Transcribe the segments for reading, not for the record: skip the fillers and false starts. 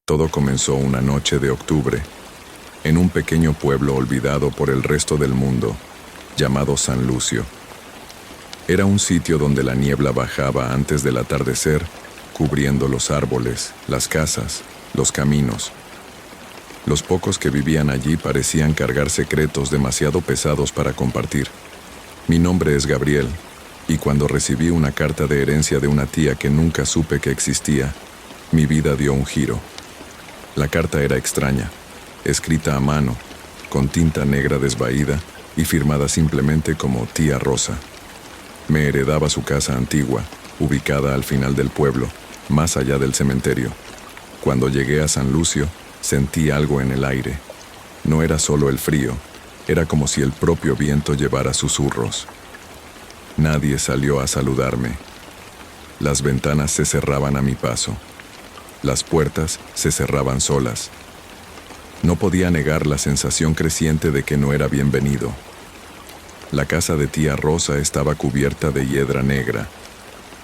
Todo comenzó una noche de octubre, en un pequeño pueblo olvidado por el resto del mundo, llamado San Lucio. Era un sitio donde la niebla bajaba antes del atardecer, cubriendo los árboles, las casas, los caminos. Los pocos que vivían allí parecían cargar secretos demasiado pesados para compartir. Mi nombre es Gabriel, y cuando recibí una carta de herencia de una tía que nunca supe que existía, mi vida dio un giro. La carta era extraña, escrita a mano, con tinta negra desvaída y firmada simplemente como Tía Rosa. Me heredaba su casa antigua, ubicada al final del pueblo, más allá del cementerio. Cuando llegué a San Lucio, sentí algo en el aire. No era solo el frío, era como si el propio viento llevara susurros. Nadie salió a saludarme. Las ventanas se cerraban a mi paso. Las puertas se cerraban solas. No podía negar la sensación creciente de que no era bienvenido. La casa de Tía Rosa estaba cubierta de hiedra negra.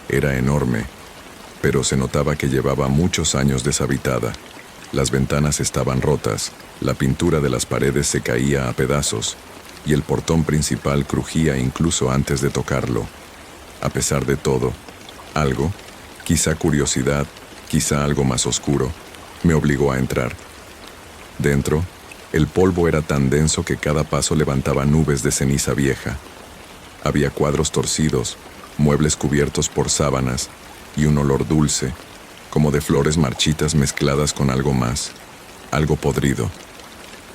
Era enorme, pero se notaba que llevaba muchos años deshabitada. Las ventanas estaban rotas, la pintura de las paredes se caía a pedazos, y el portón principal crujía incluso antes de tocarlo. A pesar de todo, algo, quizá curiosidad, quizá algo más oscuro, me obligó a entrar. Dentro, el polvo era tan denso que cada paso levantaba nubes de ceniza vieja. Había cuadros torcidos, muebles cubiertos por sábanas y un olor dulce, como de flores marchitas mezcladas con algo más, algo podrido.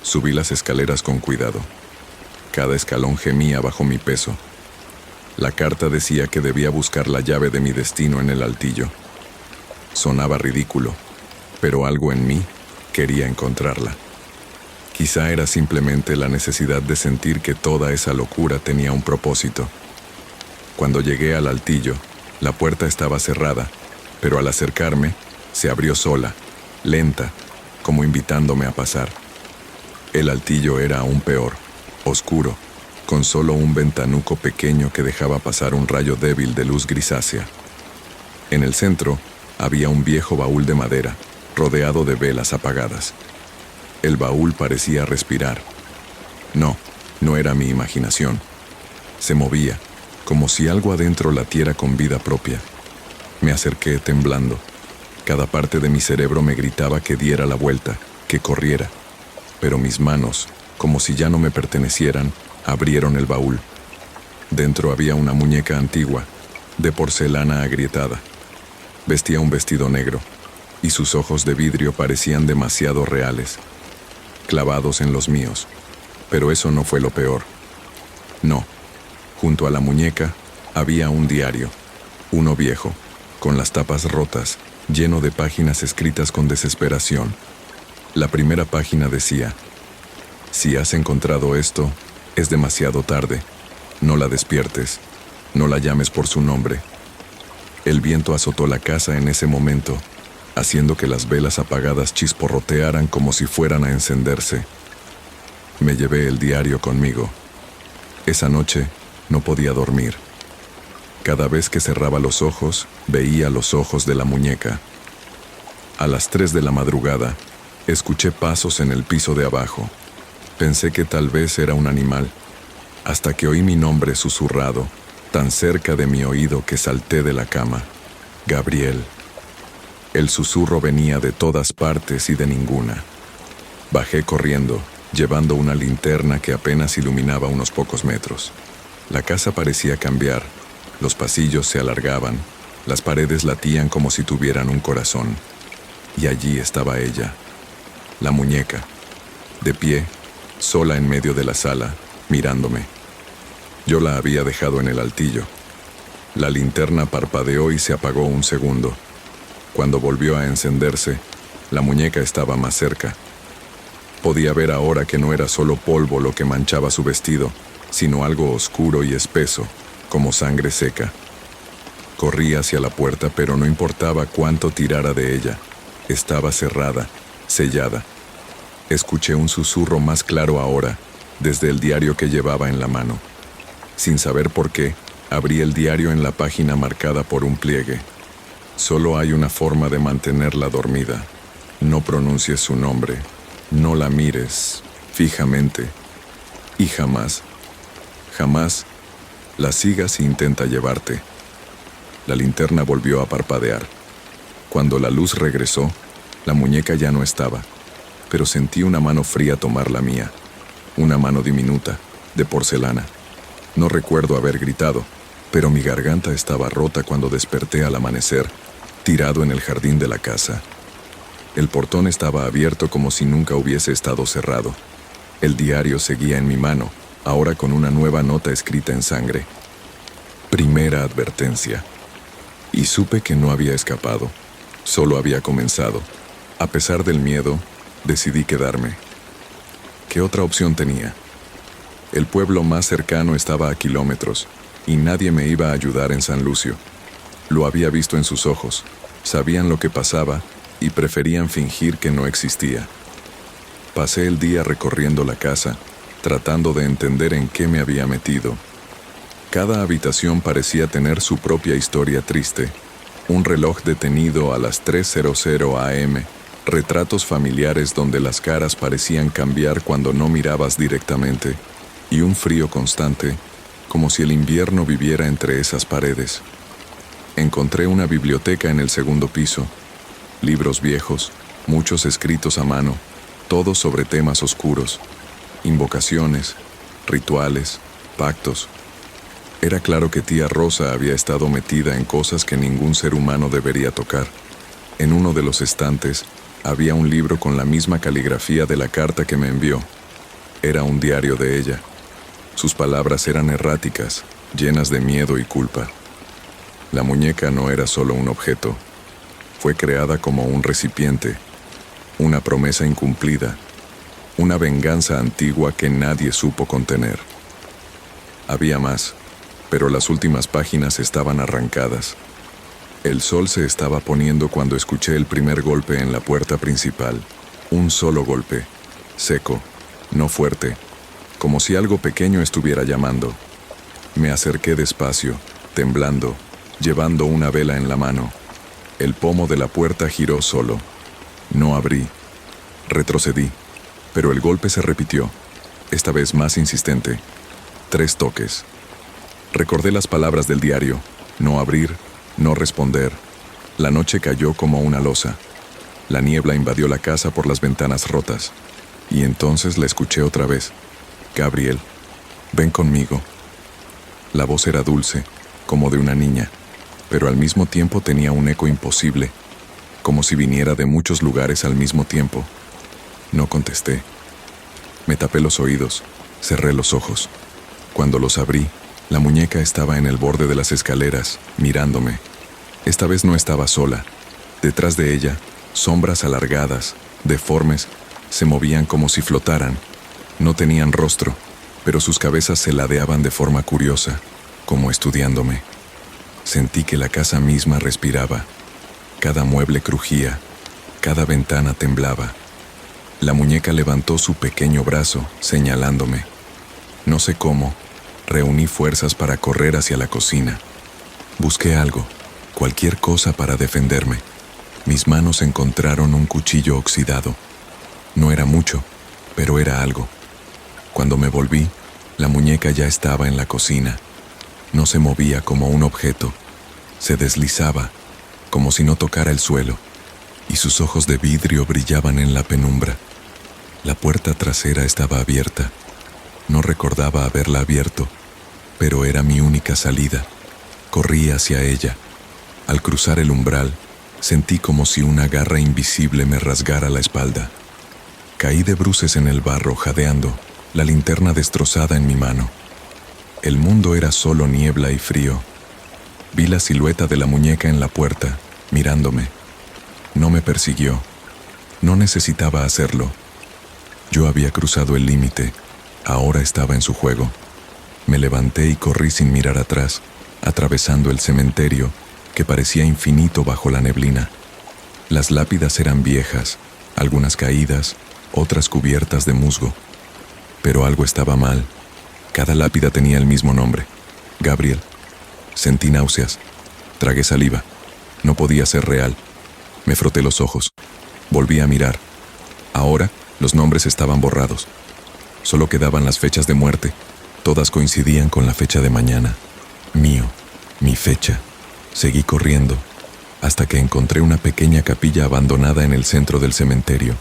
Subí las escaleras con cuidado. Cada escalón gemía bajo mi peso. La carta decía que debía buscar la llave de mi destino en el altillo. Sonaba ridículo, pero algo en mí quería encontrarla. Quizá era simplemente la necesidad de sentir que toda esa locura tenía un propósito. Cuando llegué al altillo, la puerta estaba cerrada, pero al acercarme, se abrió sola, lenta, como invitándome a pasar. El altillo era aún peor, oscuro, con solo un ventanuco pequeño que dejaba pasar un rayo débil de luz grisácea. En el centro, había un viejo baúl de madera, rodeado de velas apagadas. El baúl parecía respirar. No era mi imaginación. Se movía, como si algo adentro latiera con vida propia. Me acerqué temblando. Cada parte de mi cerebro me gritaba que diera la vuelta, que corriera. Pero mis manos, como si ya no me pertenecieran, abrieron el baúl. Dentro había una muñeca antigua, de porcelana agrietada. Vestía un vestido negro, y sus ojos de vidrio parecían demasiado reales, clavados en los míos. Pero eso no fue lo peor. No, junto a la muñeca había un diario, uno viejo, con las tapas rotas, lleno de páginas escritas con desesperación. La primera página decía: si has encontrado esto, es demasiado tarde. No la despiertes, no la llames por su nombre. El viento azotó la casa en ese momento, haciendo que las velas apagadas chisporrotearan como si fueran a encenderse. Me llevé el diario conmigo. Esa noche no podía dormir. Cada vez que cerraba los ojos, veía los ojos de la muñeca. A las 3 de la madrugada, escuché pasos en el piso de abajo. Pensé que tal vez era un animal, hasta que oí mi nombre susurrado, tan cerca de mi oído que salté de la cama. Gabriel. El susurro venía de todas partes y de ninguna. Bajé corriendo, llevando una linterna que apenas iluminaba unos pocos metros. La casa parecía cambiar. Los pasillos se alargaban, las paredes latían como si tuvieran un corazón. Y allí estaba ella, la muñeca, de pie, sola en medio de la sala, mirándome. Yo la había dejado en el altillo. La linterna parpadeó y se apagó un segundo. Cuando volvió a encenderse, la muñeca estaba más cerca. Podía ver ahora que no era solo polvo lo que manchaba su vestido, sino algo oscuro y espeso, como sangre seca. Corrí hacia la puerta, pero no importaba cuánto tirara de ella. Estaba cerrada, sellada. Escuché un susurro más claro ahora, desde el diario que llevaba en la mano. Sin saber por qué, abrí el diario en la página marcada por un pliegue. Solo hay una forma de mantenerla dormida. No pronuncies su nombre, no la mires fijamente y jamás, jamás la sigas e intenta llevarte. La linterna volvió a parpadear. Cuando la luz regresó, la muñeca ya no estaba, pero sentí una mano fría tomar la mía, una mano diminuta, de porcelana. No recuerdo haber gritado, pero mi garganta estaba rota cuando desperté al amanecer, tirado en el jardín de la casa. El portón estaba abierto como si nunca hubiese estado cerrado. El diario seguía en mi mano, ahora con una nueva nota escrita en sangre. Primera advertencia. Y supe que no había escapado, solo había comenzado. A pesar del miedo, decidí quedarme. ¿Qué otra opción tenía? El pueblo más cercano estaba a kilómetros, y nadie me iba a ayudar en San Lucio. Lo había visto en sus ojos, sabían lo que pasaba y preferían fingir que no existía. Pasé el día recorriendo la casa, tratando de entender en qué me había metido. Cada habitación parecía tener su propia historia triste. Un reloj detenido a las 3:00 am, retratos familiares donde las caras parecían cambiar cuando no mirabas directamente, y un frío constante, como si el invierno viviera entre esas paredes. Encontré una biblioteca en el segundo piso, libros viejos, muchos escritos a mano, todos sobre temas oscuros, invocaciones, rituales, pactos. Era claro que tía Rosa había estado metida en cosas que ningún ser humano debería tocar. En uno de los estantes había un libro con la misma caligrafía de la carta que me envió. Era un diario de ella. Sus palabras eran erráticas, llenas de miedo y culpa. La muñeca no era solo un objeto. Fue creada como un recipiente, una promesa incumplida, una venganza antigua que nadie supo contener. Había más, pero las últimas páginas estaban arrancadas. El sol se estaba poniendo cuando escuché el primer golpe en la puerta principal. Un solo golpe, seco, no fuerte, como si algo pequeño estuviera llamando. Me acerqué despacio, temblando, llevando una vela en la mano. El pomo de la puerta giró solo. No abrí. Retrocedí, pero el golpe se repitió, esta vez más insistente. 3 toques. Recordé las palabras del diario: no abrir, no responder. La noche cayó como una losa. La niebla invadió la casa por las ventanas rotas. Y entonces la escuché otra vez. Gabriel, ven conmigo. La voz era dulce, como de una niña, pero al mismo tiempo tenía un eco imposible, como si viniera de muchos lugares al mismo tiempo. No contesté. Me tapé los oídos, cerré los ojos. Cuando los abrí, la muñeca estaba en el borde de las escaleras, mirándome. Esta vez no estaba sola. Detrás de ella, sombras alargadas, deformes, se movían como si flotaran. No tenían rostro, pero sus cabezas se ladeaban de forma curiosa, como estudiándome. Sentí que la casa misma respiraba. Cada mueble crujía, cada ventana temblaba. La muñeca levantó su pequeño brazo, señalándome. No sé cómo, reuní fuerzas para correr hacia la cocina. Busqué algo, cualquier cosa para defenderme. Mis manos encontraron un cuchillo oxidado. No era mucho, pero era algo. Cuando me volví, la muñeca ya estaba en la cocina. No se movía como un objeto. Se deslizaba, como si no tocara el suelo, y sus ojos de vidrio brillaban en la penumbra. La puerta trasera estaba abierta. No recordaba haberla abierto, pero era mi única salida. Corrí hacia ella. Al cruzar el umbral, sentí como si una garra invisible me rasgara la espalda. Caí de bruces en el barro, jadeando, la linterna destrozada en mi mano. El mundo era solo niebla y frío. Vi la silueta de la muñeca en la puerta, mirándome. No me persiguió. No necesitaba hacerlo. Yo había cruzado el límite. Ahora estaba en su juego. Me levanté y corrí sin mirar atrás, atravesando el cementerio, que parecía infinito bajo la neblina. Las lápidas eran viejas, algunas caídas, otras cubiertas de musgo. Pero algo estaba mal. Cada lápida tenía el mismo nombre: Gabriel. Sentí náuseas. Tragué saliva. No podía ser real. Me froté los ojos. Volví a mirar. Ahora, los nombres estaban borrados. Solo quedaban las fechas de muerte. Todas coincidían con la fecha de mañana. Mío, mi fecha. Seguí corriendo, hasta que encontré una pequeña capilla abandonada en el centro del cementerio.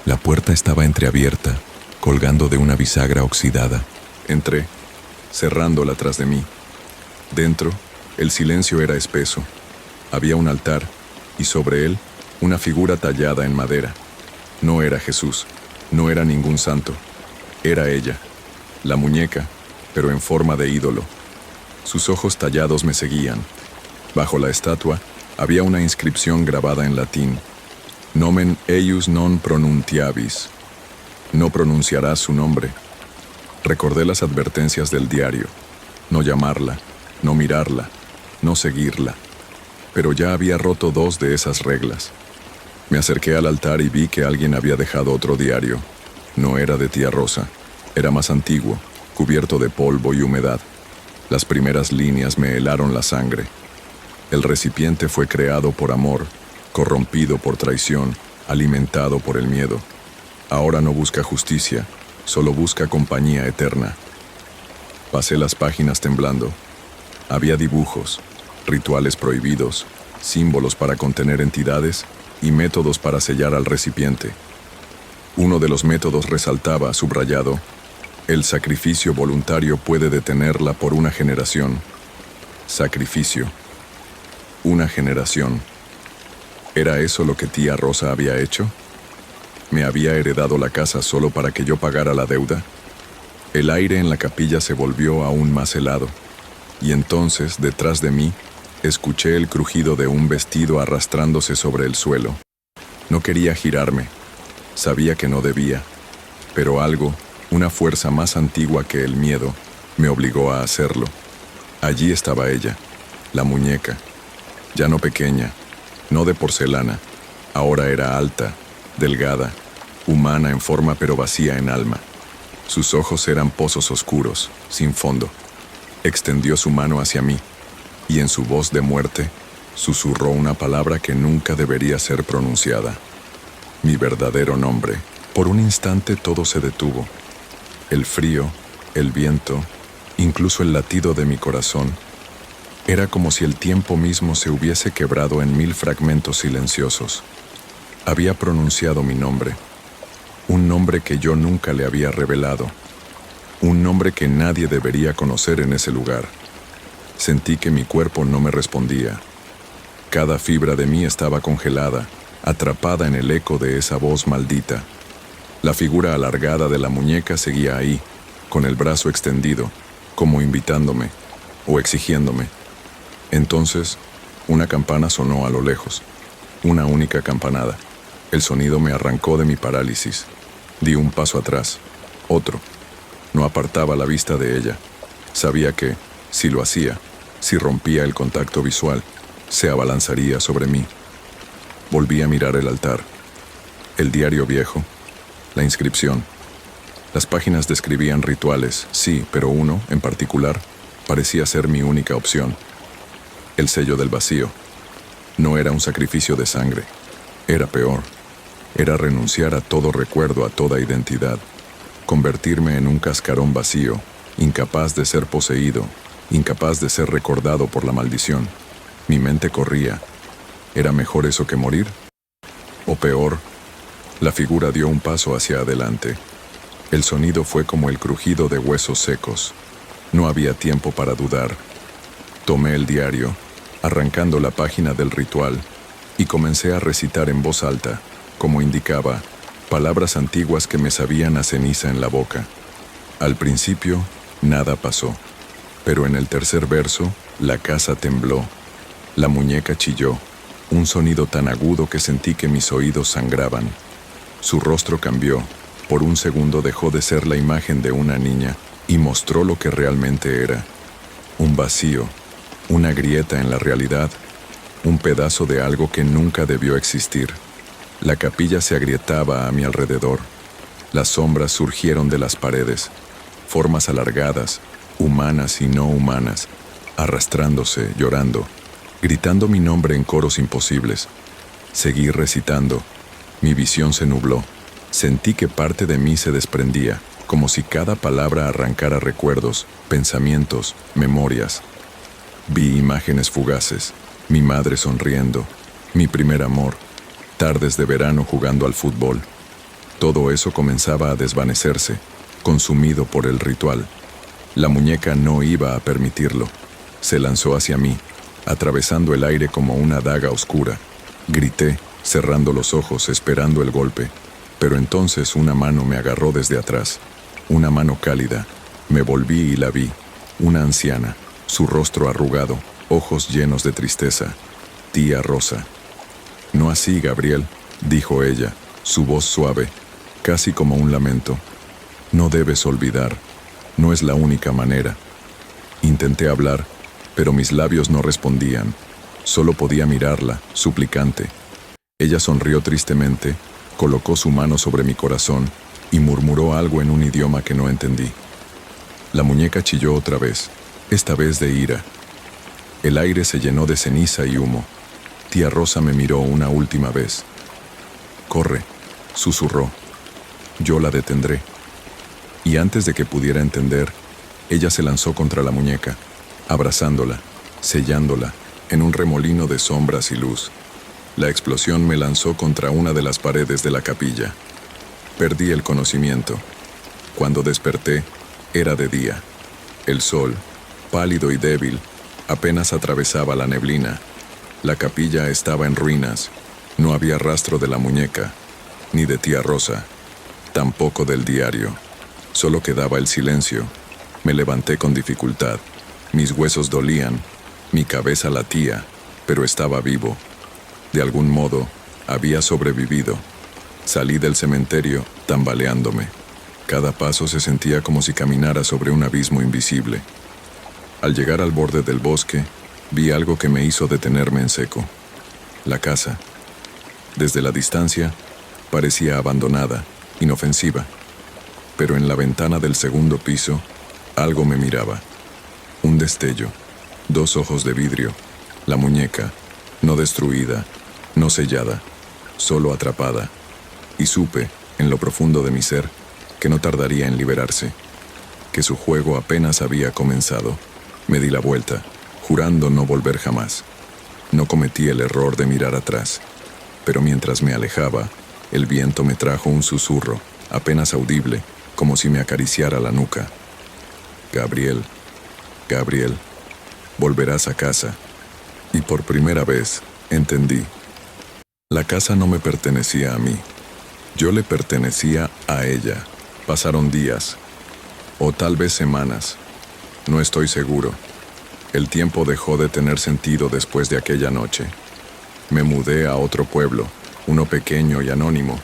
La puerta estaba entreabierta, colgando de una bisagra oxidada. Entré, cerrándola tras de mí. Dentro, el silencio era espeso. Había un altar, y sobre él, una figura tallada en madera. No era Jesús, no era ningún santo. Era ella, la muñeca, pero en forma de ídolo. Sus ojos tallados me seguían. Bajo la estatua había una inscripción grabada en latín: Nomen eius non pronuntiabis. No pronunciarás su nombre. Recordé las advertencias del diario: no llamarla, no mirarla, no seguirla. Pero ya había roto 2 de esas reglas. Me acerqué al altar y vi que alguien había dejado otro diario. No era de tía Rosa, era más antiguo, cubierto de polvo y humedad. Las primeras líneas me helaron la sangre. El recipiente fue creado por amor, corrompido por traición, alimentado por el miedo. Ahora no busca justicia, solo busca compañía eterna. Pasé las páginas temblando. Había dibujos, rituales prohibidos, símbolos para contener entidades y métodos para sellar al recipiente. Uno de los métodos resaltaba, subrayado: el sacrificio voluntario puede detenerla por una generación. Sacrificio. Una generación. ¿Era eso lo que tía Rosa había hecho? ¿Me había heredado la casa solo para que yo pagara la deuda? El aire en la capilla se volvió aún más helado, y entonces, detrás de mí, escuché el crujido de un vestido arrastrándose sobre el suelo. No quería girarme. Sabía que no debía, pero algo, una fuerza más antigua que el miedo, me obligó a hacerlo. Allí estaba ella, la muñeca, ya no pequeña, no de porcelana. Ahora era alta, delgada, humana en forma pero vacía en alma. Sus ojos eran pozos oscuros, sin fondo. Extendió su mano hacia mí, y en su voz de muerte, susurró una palabra que nunca debería ser pronunciada. Mi verdadero nombre. Por un instante todo se detuvo. El frío, el viento, incluso el latido de mi corazón. Era como si el tiempo mismo se hubiese quebrado en 1000 fragmentos silenciosos. Había pronunciado mi nombre. Un nombre que yo nunca le había revelado. Un nombre que nadie debería conocer en ese lugar. Sentí que mi cuerpo no me respondía. Cada fibra de mí estaba congelada, atrapada en el eco de esa voz maldita. La figura alargada de la muñeca seguía ahí, con el brazo extendido, como invitándome o exigiéndome. Entonces, una campana sonó a lo lejos. Una única campanada. El sonido me arrancó de mi parálisis. Di un paso atrás, otro. No apartaba la vista de ella. Sabía que, si lo hacía, si rompía el contacto visual, se abalanzaría sobre mí. Volví a mirar el altar. El diario viejo. La inscripción. Las páginas describían rituales, sí, pero uno, en particular, parecía ser mi única opción. El sello del vacío. No era un sacrificio de sangre. Era peor. Era renunciar a todo recuerdo, a toda identidad. Convertirme en un cascarón vacío, incapaz de ser poseído, incapaz de ser recordado por la maldición. Mi mente corría. ¿Era mejor eso que morir? O peor, la figura dio un paso hacia adelante. El sonido fue como el crujido de huesos secos. No había tiempo para dudar. Tomé el diario, arrancando la página del ritual, y comencé a recitar en voz alta, como indicaba, palabras antiguas que me sabían a ceniza en la boca. Al principio, nada pasó, pero en el tercer verso, la casa tembló. La muñeca chilló, un sonido tan agudo que sentí que mis oídos sangraban. Su rostro cambió, por un segundo dejó de ser la imagen de una niña y mostró lo que realmente era. Un vacío, una grieta en la realidad, un pedazo de algo que nunca debió existir. La capilla se agrietaba a mi alrededor. Las sombras surgieron de las paredes, formas alargadas, humanas y no humanas, arrastrándose, llorando, gritando mi nombre en coros imposibles. Seguí recitando, Mi visión se nubló. Sentí que parte de mí se desprendía, como si cada palabra arrancara recuerdos, pensamientos, memorias. Vi imágenes fugaces, mi madre sonriendo, mi primer amor, tardes de verano jugando al fútbol. Todo eso comenzaba a desvanecerse, consumido por el ritual. La muñeca no iba a permitirlo. Se lanzó hacia mí, atravesando el aire como una daga oscura. Grité, cerrando los ojos, esperando el golpe. Pero entonces una mano me agarró desde atrás. Una mano cálida. Me volví y la vi. Una anciana, su rostro arrugado, ojos llenos de tristeza. Tía Rosa. «No así, Gabriel», dijo ella, su voz suave, casi como un lamento. «No debes olvidar. No es la única manera». Intenté hablar, pero mis labios no respondían. Solo podía mirarla, suplicante. Ella sonrió tristemente, colocó su mano sobre mi corazón y murmuró algo en un idioma que no entendí. La muñeca chilló otra vez, esta vez de ira. El aire se llenó de ceniza y humo. Tía Rosa me miró una última vez. «Corre», susurró. «Yo la detendré». Y antes de que pudiera entender, ella se lanzó contra la muñeca, abrazándola, sellándola, en un remolino de sombras y luz. La explosión me lanzó contra una de las paredes de la capilla. Perdí el conocimiento. Cuando desperté, era de día. El sol, pálido y débil, apenas atravesaba la neblina. La capilla estaba en ruinas. No había rastro de la muñeca, ni de tía Rosa, tampoco del diario. Solo quedaba el silencio. Me levanté con dificultad. Mis huesos dolían, mi cabeza latía, pero estaba vivo. De algún modo, había sobrevivido. Salí del cementerio, tambaleándome. Cada paso se sentía como si caminara sobre un abismo invisible. Al llegar al borde del bosque, vi algo que me hizo detenerme en seco. La casa. Desde la distancia, parecía abandonada, inofensiva. Pero en la ventana del segundo piso, algo me miraba. Un destello, 2 ojos de vidrio, la muñeca, no destruida, no sellada, solo atrapada. Y supe, en lo profundo de mi ser, que no tardaría en liberarse, que su juego apenas había comenzado. Me di la vuelta, jurando no volver jamás. No cometí el error de mirar atrás, pero mientras me alejaba, el viento me trajo un susurro, apenas audible, como si me acariciara la nuca. «Gabriel, Gabriel, volverás a casa». Y por primera vez, entendí. La casa no me pertenecía a mí. Yo le pertenecía a ella. Pasaron días, o tal vez semanas. No estoy seguro. El tiempo dejó de tener sentido después de aquella noche. Me mudé a otro pueblo, uno pequeño y anónimo.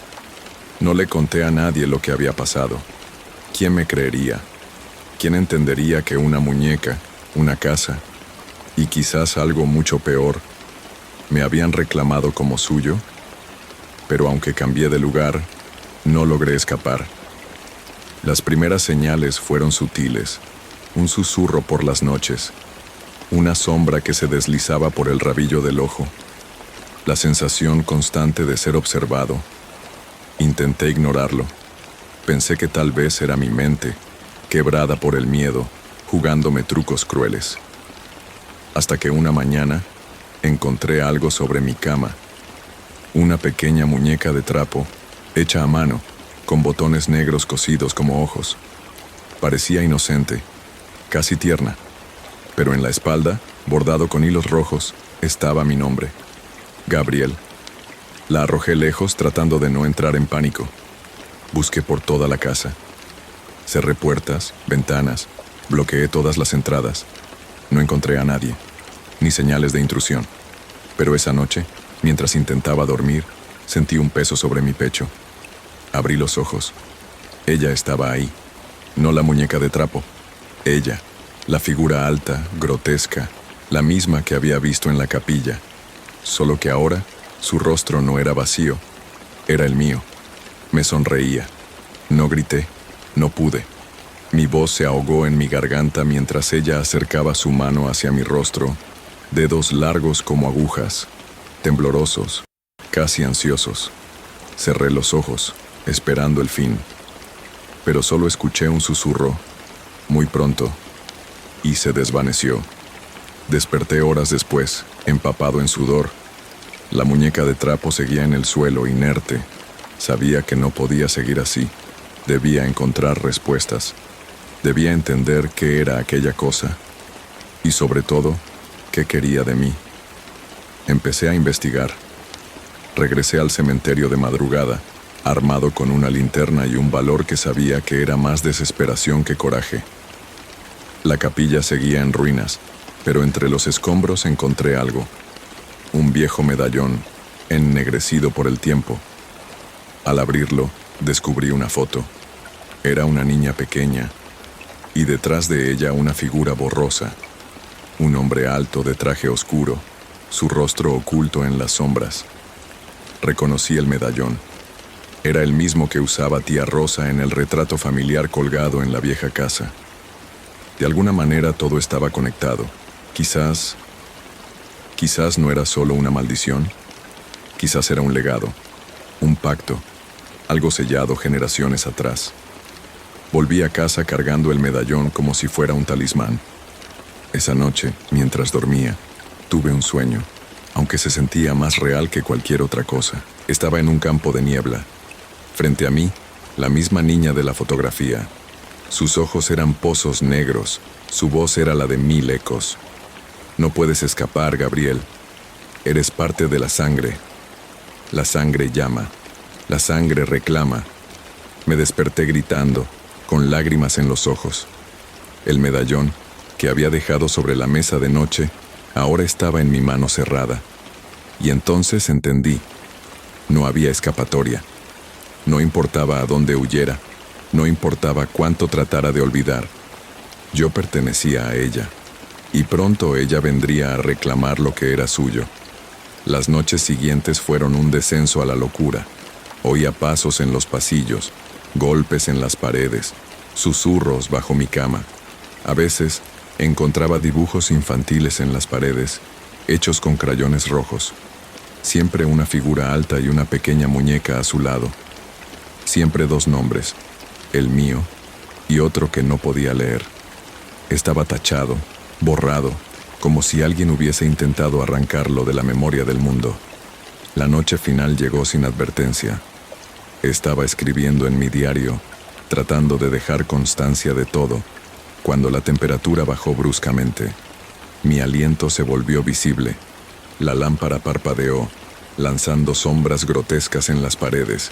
No le conté a nadie lo que había pasado. ¿Quién me creería? ¿Quién entendería que una muñeca, una casa, y quizás algo mucho peor, me habían reclamado como suyo? Pero aunque cambié de lugar, no logré escapar. Las primeras señales fueron sutiles, un susurro por las noches, una sombra que se deslizaba por el rabillo del ojo, la sensación constante de ser observado. Intenté ignorarlo. Pensé que tal vez era mi mente, quebrada por el miedo, jugándome trucos crueles. Hasta que una mañana encontré algo sobre mi cama, una pequeña muñeca de trapo, hecha a mano, con botones negros cosidos como ojos. Parecía inocente, casi tierna, pero en la espalda, bordado con hilos rojos, estaba mi nombre, Gabriel. La arrojé lejos tratando de no entrar en pánico. Busqué por toda la casa. Cerré puertas, ventanas, bloqueé todas las entradas. No encontré a nadie, ni señales de intrusión. Pero esa noche, mientras intentaba dormir, sentí un peso sobre mi pecho. Abrí los ojos. Ella estaba ahí, no la muñeca de trapo. Ella, la figura alta, grotesca, la misma que había visto en la capilla. Solo que ahora, su rostro no era vacío, era el mío. Me sonreía. No grité, no pude. Mi voz se ahogó en mi garganta mientras ella acercaba su mano hacia mi rostro, dedos largos como agujas, temblorosos, casi ansiosos. Cerré los ojos, esperando el fin, pero solo escuché un susurro, muy pronto, y se desvaneció. Desperté horas después, empapado en sudor. La muñeca de trapo seguía en el suelo, inerte. Sabía que no podía seguir así. Debía encontrar respuestas. Debía entender qué era aquella cosa. Y sobre todo, qué quería de mí. Empecé a investigar. Regresé al cementerio de madrugada, armado con una linterna y un valor que sabía que era más desesperación que coraje. La capilla seguía en ruinas, pero entre los escombros encontré algo. Un viejo medallón, ennegrecido por el tiempo. Al abrirlo, descubrí una foto. Era una niña pequeña, y detrás de ella una figura borrosa. Un hombre alto de traje oscuro, su rostro oculto en las sombras. Reconocí el medallón. Era el mismo que usaba tía Rosa en el retrato familiar colgado en la vieja casa. De alguna manera todo estaba conectado. Quizás no era solo una maldición. Quizás era un legado, un pacto, algo sellado generaciones atrás. Volví a casa cargando el medallón como si fuera un talismán. Esa noche, mientras dormía, tuve un sueño, aunque se sentía más real que cualquier otra cosa. Estaba en un campo de niebla. Frente a mí, la misma niña de la fotografía. Sus ojos eran pozos negros, su voz era la de 1000 ecos. No puedes escapar, Gabriel. Eres parte de la sangre. La sangre llama, la sangre reclama. Me desperté gritando, con lágrimas en los ojos. El medallón, que había dejado sobre la mesa de noche, ahora estaba en mi mano cerrada. Y entonces entendí. No había escapatoria. No importaba a dónde huyera. No importaba cuánto tratara de olvidar. Yo pertenecía a ella, y pronto ella vendría a reclamar lo que era suyo. Las noches siguientes fueron un descenso a la locura. Oía pasos en los pasillos, golpes en las paredes, susurros bajo mi cama. A veces encontraba dibujos infantiles en las paredes, hechos con crayones rojos. Siempre una figura alta y una pequeña muñeca a su lado. Siempre dos nombres, el mío y otro que no podía leer. Estaba tachado, borrado, como si alguien hubiese intentado arrancarlo de la memoria del mundo. La noche final llegó sin advertencia. Estaba escribiendo en mi diario, tratando de dejar constancia de todo, cuando la temperatura bajó bruscamente. Mi aliento se volvió visible. La lámpara parpadeó, lanzando sombras grotescas en las paredes,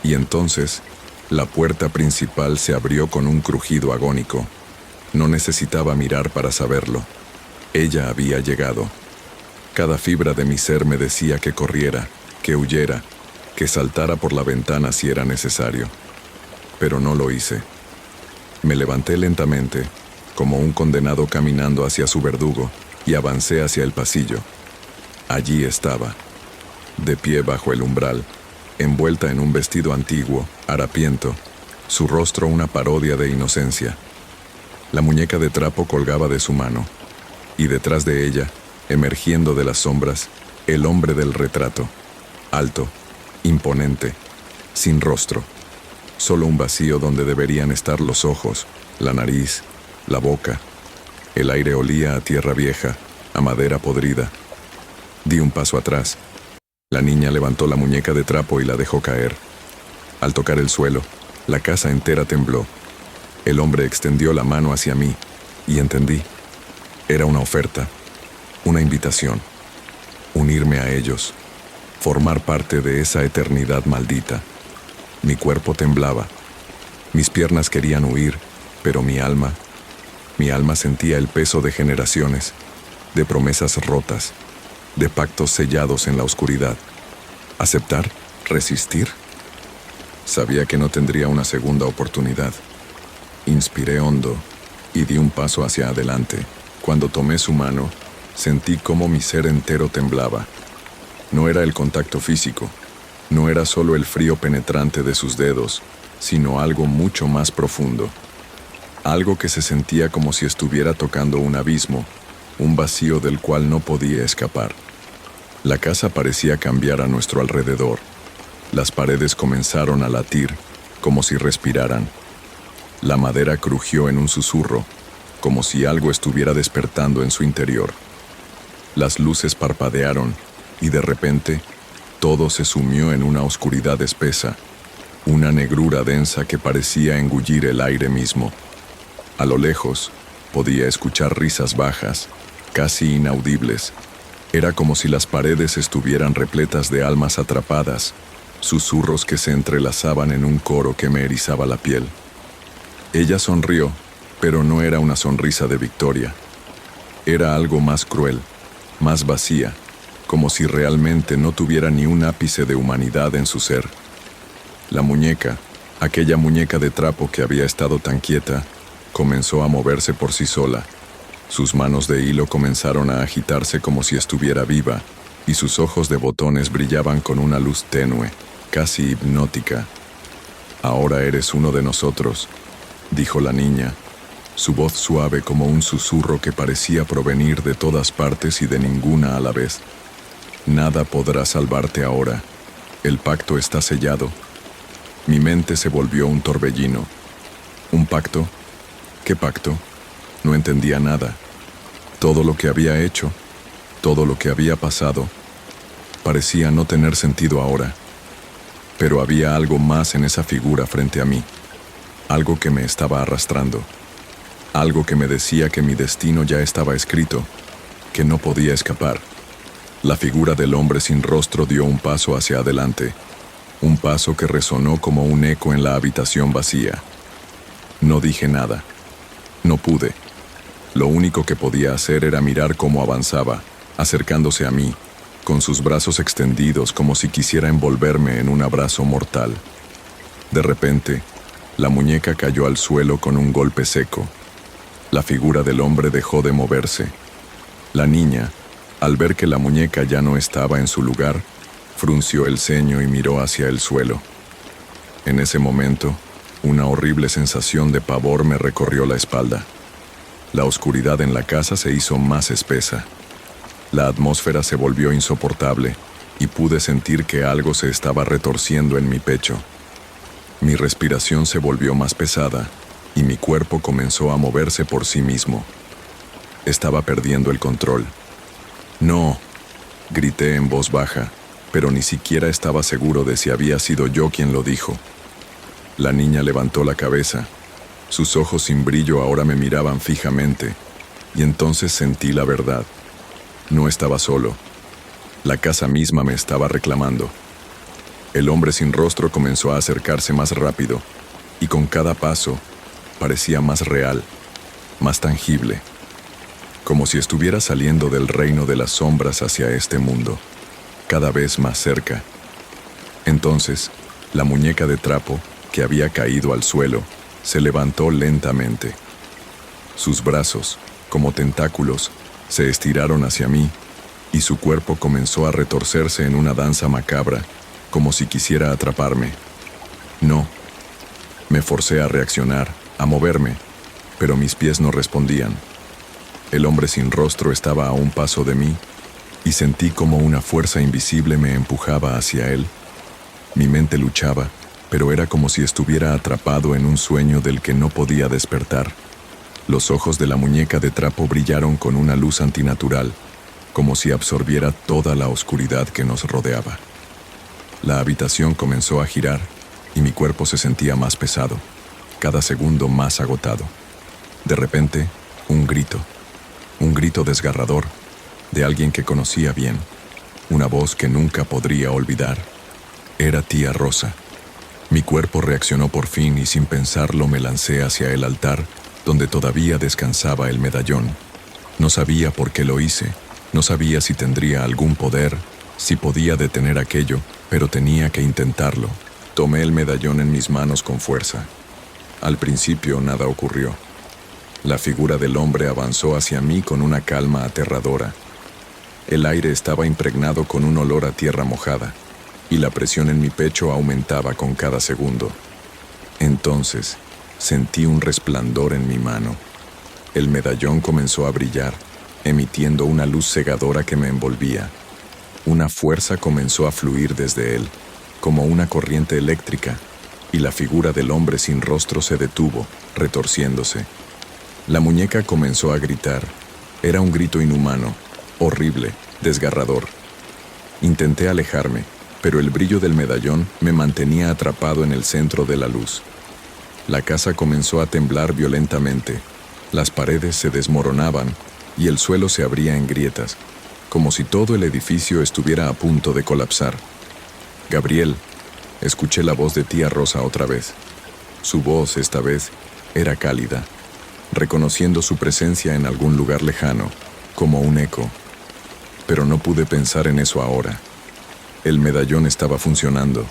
y entonces la puerta principal se abrió con un crujido agónico. No necesitaba mirar para saberlo. Ella había llegado. Cada fibra de mi ser me decía que corriera, que huyera, que saltara por la ventana si era necesario. Pero no lo hice. Me levanté lentamente, como un condenado caminando hacia su verdugo, y avancé hacia el pasillo. Allí estaba, de pie bajo el umbral, envuelta en un vestido antiguo, harapiento, su rostro una parodia de inocencia. La muñeca de trapo colgaba de su mano, y detrás de ella, emergiendo de las sombras, el hombre del retrato, alto, imponente, sin rostro, solo un vacío donde deberían estar los ojos, la nariz, la boca. El aire olía a tierra vieja, a madera podrida. Di un paso atrás. La niña levantó la muñeca de trapo y la dejó caer. Al tocar el suelo, la casa entera tembló. El hombre extendió la mano hacia mí, y entendí. Era una oferta, una invitación. Unirme a ellos, formar parte de esa eternidad maldita. Mi cuerpo temblaba. Mis piernas querían huir, pero mi alma sentía el peso de generaciones, de promesas rotas, de pactos sellados en la oscuridad. ¿Aceptar? ¿Resistir? Sabía que no tendría una segunda oportunidad. Inspiré hondo y di un paso hacia adelante. Cuando tomé su mano, sentí cómo mi ser entero temblaba. No era el contacto físico, no era solo el frío penetrante de sus dedos, sino algo mucho más profundo. Algo que se sentía como si estuviera tocando un abismo, un vacío del cual no podía escapar. La casa parecía cambiar a nuestro alrededor. Las paredes comenzaron a latir, como si respiraran. La madera crujió en un susurro, como si algo estuviera despertando en su interior. Las luces parpadearon y de repente todo se sumió en una oscuridad espesa, una negrura densa que parecía engullir el aire mismo. A lo lejos podía escuchar risas bajas, casi inaudibles. Era como si las paredes estuvieran repletas de almas atrapadas, susurros que se entrelazaban en un coro que me erizaba la piel. Ella sonrió, pero no era una sonrisa de victoria. Era algo más cruel, más vacía, como si realmente no tuviera ni un ápice de humanidad en su ser. La muñeca, aquella muñeca de trapo que había estado tan quieta, comenzó a moverse por sí sola. Sus manos de hilo comenzaron a agitarse como si estuviera viva, y sus ojos de botones brillaban con una luz tenue, casi hipnótica. «Ahora eres uno de nosotros», dijo la niña, su voz suave como un susurro que parecía provenir de todas partes y de ninguna a la vez. «Nada podrá salvarte ahora. El pacto está sellado». Mi mente se volvió un torbellino. ¿Un pacto? ¿Qué pacto? No entendía nada. Todo lo que había hecho, todo lo que había pasado, parecía no tener sentido ahora. Pero había algo más en esa figura frente a mí, algo que me estaba arrastrando, algo que me decía que mi destino ya estaba escrito, que no podía escapar. La figura del hombre sin rostro dio un paso hacia adelante, un paso que resonó como un eco en la habitación vacía. No dije nada. No pude. Lo único que podía hacer era mirar cómo avanzaba, acercándose a mí, con sus brazos extendidos como si quisiera envolverme en un abrazo mortal. De repente, la muñeca cayó al suelo con un golpe seco. La figura del hombre dejó de moverse. La niña, al ver que la muñeca ya no estaba en su lugar, frunció el ceño y miró hacia el suelo. En ese momento, una horrible sensación de pavor me recorrió la espalda. La oscuridad en la casa se hizo más espesa. La atmósfera se volvió insoportable y pude sentir que algo se estaba retorciendo en mi pecho. Mi respiración se volvió más pesada y mi cuerpo comenzó a moverse por sí mismo. Estaba perdiendo el control. «No», grité en voz baja, pero ni siquiera estaba seguro de si había sido yo quien lo dijo. La niña levantó la cabeza. Sus ojos sin brillo ahora me miraban fijamente, y entonces sentí la verdad. No estaba solo. La casa misma me estaba reclamando. El hombre sin rostro comenzó a acercarse más rápido, y con cada paso parecía más real, más tangible, como si estuviera saliendo del reino de las sombras hacia este mundo, cada vez más cerca. Entonces, la muñeca de trapo, que había caído al suelo, se levantó lentamente. Sus brazos, como tentáculos, se estiraron hacia mí, y su cuerpo comenzó a retorcerse en una danza macabra, como si quisiera atraparme. No. Me forcé a reaccionar, a moverme, pero mis pies no respondían. El hombre sin rostro estaba a un paso de mí, y sentí como una fuerza invisible me empujaba hacia él. Mi mente luchaba, pero era como si estuviera atrapado en un sueño del que no podía despertar. Los ojos de la muñeca de trapo brillaron con una luz antinatural, como si absorbiera toda la oscuridad que nos rodeaba. La habitación comenzó a girar, y mi cuerpo se sentía más pesado, cada segundo más agotado. De repente, un grito desgarrador, de alguien que conocía bien, una voz que nunca podría olvidar. Era tía Rosa. Mi cuerpo reaccionó por fin y sin pensarlo me lancé hacia el altar, donde todavía descansaba el medallón. No sabía por qué lo hice, no sabía si tendría algún poder, si podía detener aquello, pero tenía que intentarlo. Tomé el medallón en mis manos con fuerza. Al principio nada ocurrió. La figura del hombre avanzó hacia mí con una calma aterradora. El aire estaba impregnado con un olor a tierra mojada, y la presión en mi pecho aumentaba con cada segundo. Entonces, sentí un resplandor en mi mano. El medallón comenzó a brillar, emitiendo una luz cegadora que me envolvía. Una fuerza comenzó a fluir desde él. como una corriente eléctrica, y la figura del hombre sin rostro se detuvo, retorciéndose. La muñeca comenzó a gritar. Era un grito inhumano, horrible, desgarrador. Intenté alejarme, pero el brillo del medallón me mantenía atrapado en el centro de la luz. La casa comenzó a temblar violentamente. Las paredes se desmoronaban y el suelo se abría en grietas, como si todo el edificio estuviera a punto de colapsar. «Gabriel», escuché la voz de tía Rosa otra vez. Su voz, esta vez, era cálida, reconociendo su presencia en algún lugar lejano, como un eco. Pero no pude pensar en eso ahora. El medallón estaba funcionando.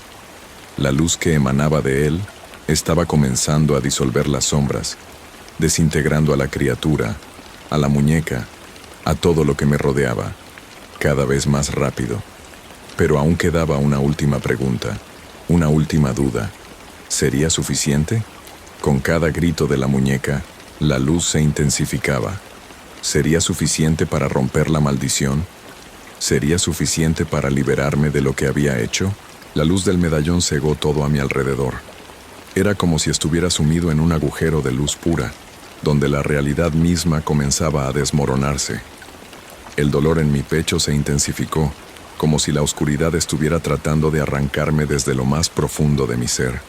La luz que emanaba de él estaba comenzando a disolver las sombras, desintegrando a la criatura, a la muñeca, a todo lo que me rodeaba, cada vez más rápido. Pero aún quedaba una última pregunta, una última duda. ¿Sería suficiente? Con cada grito de la muñeca, la luz se intensificaba. ¿Sería suficiente para romper la maldición? ¿Sería suficiente para liberarme de lo que había hecho? La luz del medallón cegó todo a mi alrededor. Era como si estuviera sumido en un agujero de luz pura, donde la realidad misma comenzaba a desmoronarse. El dolor en mi pecho se intensificó, como si la oscuridad estuviera tratando de arrancarme desde lo más profundo de mi ser.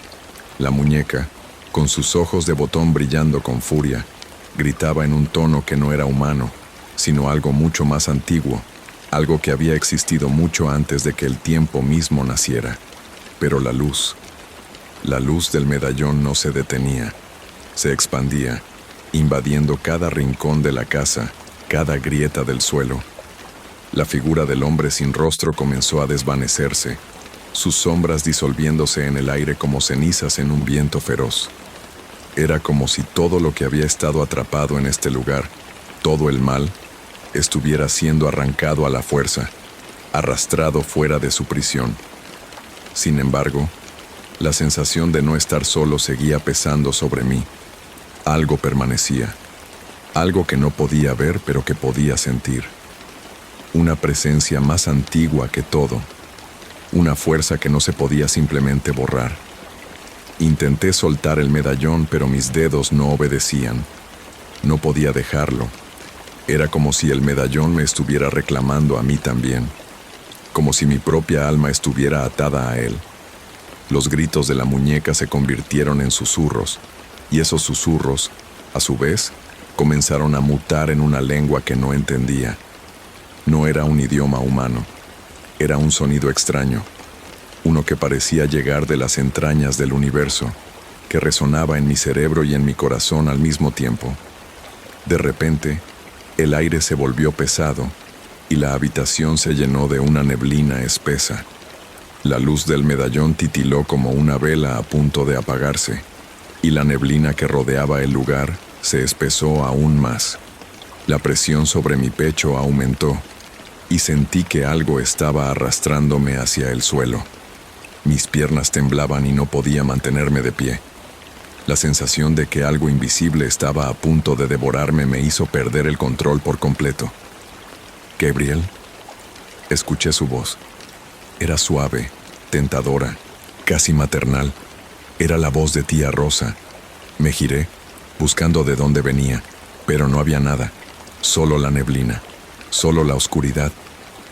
La muñeca, con sus ojos de botón brillando con furia, gritaba en un tono que no era humano, sino algo mucho más antiguo, algo que había existido mucho antes de que el tiempo mismo naciera. Pero la luz del medallón no se detenía, se expandía, invadiendo cada rincón de la casa, cada grieta del suelo. La figura del hombre sin rostro comenzó a desvanecerse, sus sombras disolviéndose en el aire como cenizas en un viento feroz. Era como si todo lo que había estado atrapado en este lugar, todo el mal, estuviera siendo arrancado a la fuerza, arrastrado fuera de su prisión. Sin embargo, la sensación de no estar solo seguía pesando sobre mí. Algo permanecía, algo que no podía ver pero que podía sentir. Una presencia más antigua que todo, una fuerza que no se podía simplemente borrar. Intenté soltar el medallón, pero mis dedos no obedecían. No podía dejarlo. Era como si el medallón me estuviera reclamando a mí también, como si mi propia alma estuviera atada a él. Los gritos de la muñeca se convirtieron en susurros, y esos susurros, a su vez, comenzaron a mutar en una lengua que no entendía. No era un idioma humano, era un sonido extraño, uno que parecía llegar de las entrañas del universo, que resonaba en mi cerebro y en mi corazón al mismo tiempo. De repente, el aire se volvió pesado y la habitación se llenó de una neblina espesa. La luz del medallón titiló como una vela a punto de apagarse, y la neblina que rodeaba el lugar se espesó aún más. La presión sobre mi pecho aumentó, y sentí que algo estaba arrastrándome hacia el suelo. Mis piernas temblaban y no podía mantenerme de pie. La sensación de que algo invisible estaba a punto de devorarme me hizo perder el control por completo. «Gabriel», escuché su voz. Era suave, tentadora, casi maternal. Era la voz de tía Rosa. Me giré, buscando de dónde venía, pero no había nada. Solo la neblina, solo la oscuridad.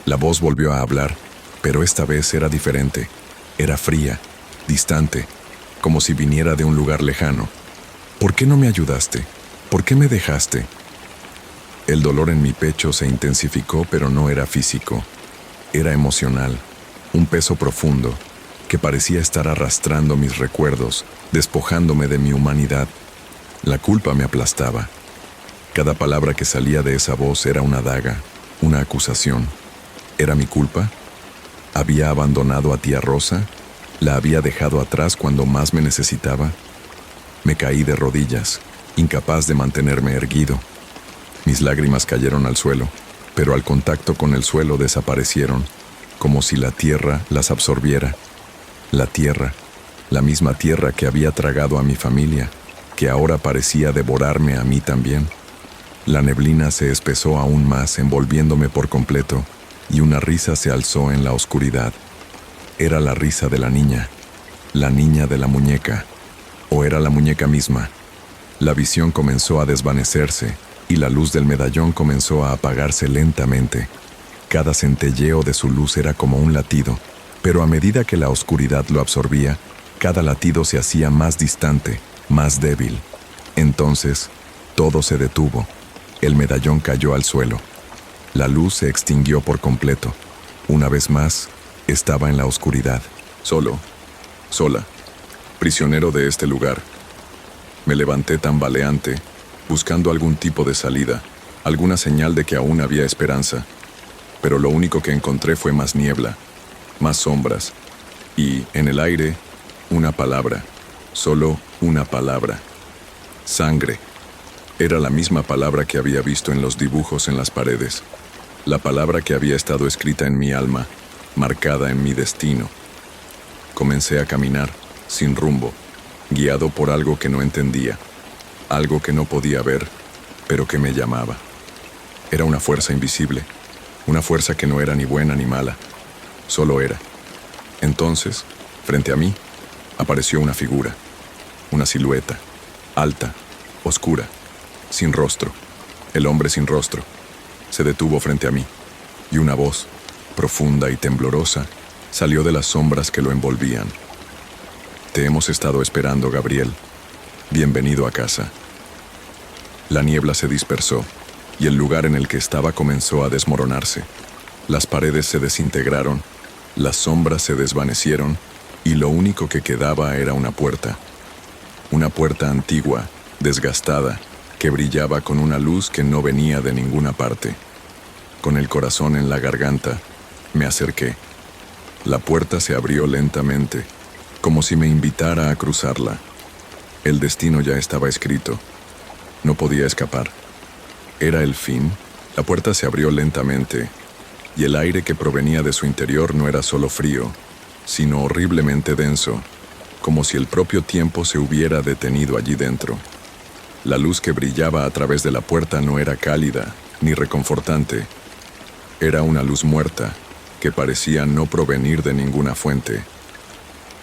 La voz volvió a hablar, pero esta vez era diferente. Era fría, distante, como si viniera de un lugar lejano. «¿Por qué no me ayudaste? ¿Por qué me dejaste?» El dolor en mi pecho se intensificó, pero no era físico. Era emocional, un peso profundo, que parecía estar arrastrando mis recuerdos, despojándome de mi humanidad. La culpa me aplastaba. Cada palabra que salía de esa voz era una daga, una acusación. ¿Era mi culpa? ¿Había abandonado a tía Rosa? ¿La había dejado atrás cuando más me necesitaba? Me caí de rodillas, incapaz de mantenerme erguido. Mis lágrimas cayeron al suelo, pero al contacto con el suelo desaparecieron, como si la tierra las absorbiera. La tierra, la misma tierra que había tragado a mi familia, que ahora parecía devorarme a mí también. La neblina se espesó aún más, envolviéndome por completo, y una risa se alzó en la oscuridad. Era la risa de la niña de la muñeca, o era la muñeca misma. La visión comenzó a desvanecerse y la luz del medallón comenzó a apagarse lentamente. Cada centelleo de su luz era como un latido, pero a medida que la oscuridad lo absorbía, cada latido se hacía más distante, más débil. Entonces, todo se detuvo. El medallón cayó al suelo. La luz se extinguió por completo. Una vez más, estaba en la oscuridad. Sola, prisionero de este lugar. Me levanté tambaleante, buscando algún tipo de salida, alguna señal de que aún había esperanza. Pero lo único que encontré fue más niebla, más sombras, y, en el aire, una palabra, solo una palabra. Sangre. Era la misma palabra que había visto en los dibujos en las paredes. La palabra que había estado escrita en mi alma, marcada en mi destino. Comencé a caminar, sin rumbo, guiado por algo que no entendía, algo que no podía ver, pero que me llamaba. Era una fuerza invisible, una fuerza que no era ni buena ni mala, solo era. Entonces, frente a mí, apareció una figura, una silueta, alta, oscura, sin rostro, el hombre sin rostro. Se detuvo frente a mí, y una voz, profunda y temblorosa, salió de las sombras que lo envolvían. Te hemos estado esperando, Gabriel. Bienvenido a casa. La niebla se dispersó, y el lugar en el que estaba comenzó a desmoronarse. Las paredes se desintegraron, las sombras se desvanecieron, y lo único que quedaba era una puerta. Una puerta antigua, desgastada, que brillaba con una luz que no venía de ninguna parte. Con el corazón en la garganta, me acerqué. La puerta se abrió lentamente, como si me invitara a cruzarla. El destino ya estaba escrito. No podía escapar. ¿Era el fin? La puerta se abrió lentamente, y el aire que provenía de su interior no era solo frío, sino horriblemente denso, como si el propio tiempo se hubiera detenido allí dentro. La luz que brillaba a través de la puerta no era cálida ni reconfortante. Era una luz muerta, que parecía no provenir de ninguna fuente.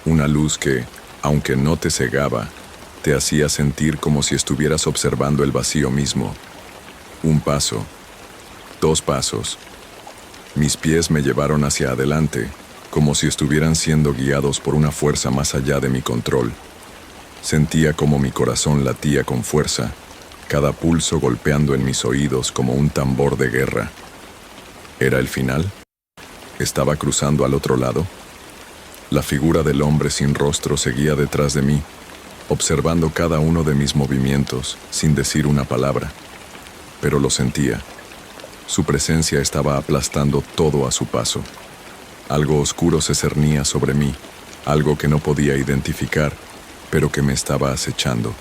Una luz que, aunque no te cegaba, te hacía sentir como si estuvieras observando el vacío mismo. Un paso, 2 pasos. Mis pies me llevaron hacia adelante, como si estuvieran siendo guiados por una fuerza más allá de mi control. Sentía como mi corazón latía con fuerza, cada pulso golpeando en mis oídos como un tambor de guerra. ¿Era el final? ¿Estaba cruzando al otro lado? La figura del hombre sin rostro seguía detrás de mí, observando cada uno de mis movimientos, sin decir una palabra. Pero lo sentía. Su presencia estaba aplastando todo a su paso. Algo oscuro se cernía sobre mí, algo que no podía identificar, pero que me estaba acechando.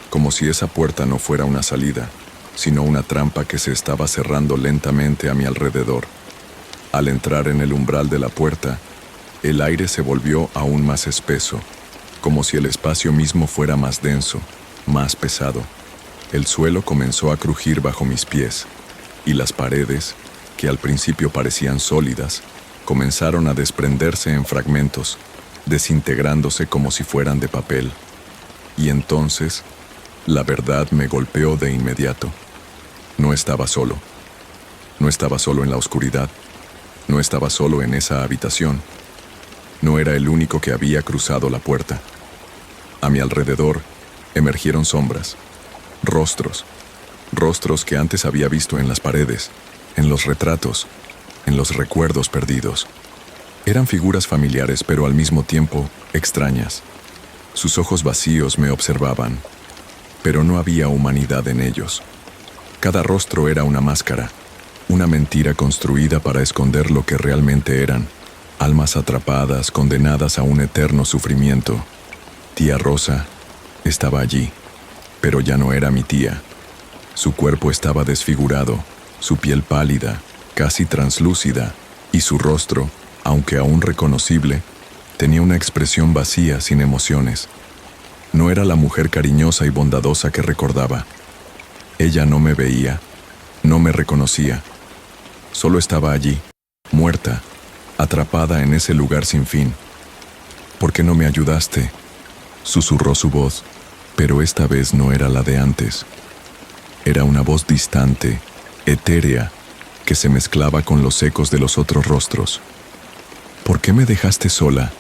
Como si esa puerta no fuera una salida, sino una trampa que se estaba cerrando lentamente a mi alrededor. Al entrar en el umbral de la puerta, el aire se volvió aún más espeso, como si el espacio mismo fuera más denso, más pesado. El suelo comenzó a crujir bajo mis pies, y las paredes, que al principio parecían sólidas, comenzaron a desprenderse en fragmentos, desintegrándose como si fueran de papel. Y entonces, la verdad me golpeó de inmediato. No estaba solo. No estaba solo en la oscuridad. No estaba solo en esa habitación. No era el único que había cruzado la puerta. A mi alrededor emergieron sombras, rostros que antes había visto en las paredes, en los retratos, en los recuerdos perdidos. Eran figuras familiares, pero al mismo tiempo extrañas. Sus ojos vacíos me observaban, pero no había humanidad en ellos. Cada rostro era una máscara, una mentira construida para esconder lo que realmente eran, almas atrapadas, condenadas a un eterno sufrimiento. Tía Rosa estaba allí, pero ya no era mi tía. Su cuerpo estaba desfigurado, su piel pálida, casi translúcida, y su rostro, aunque aún reconocible, tenía una expresión vacía, sin emociones. No era la mujer cariñosa y bondadosa que recordaba. Ella no me veía, no me reconocía. Solo estaba allí, muerta, atrapada en ese lugar sin fin. ¿Por qué no me ayudaste?, susurró su voz, pero esta vez no era la de antes. Era una voz distante, etérea, que se mezclaba con los ecos de los otros rostros. ¿Por qué me dejaste sola?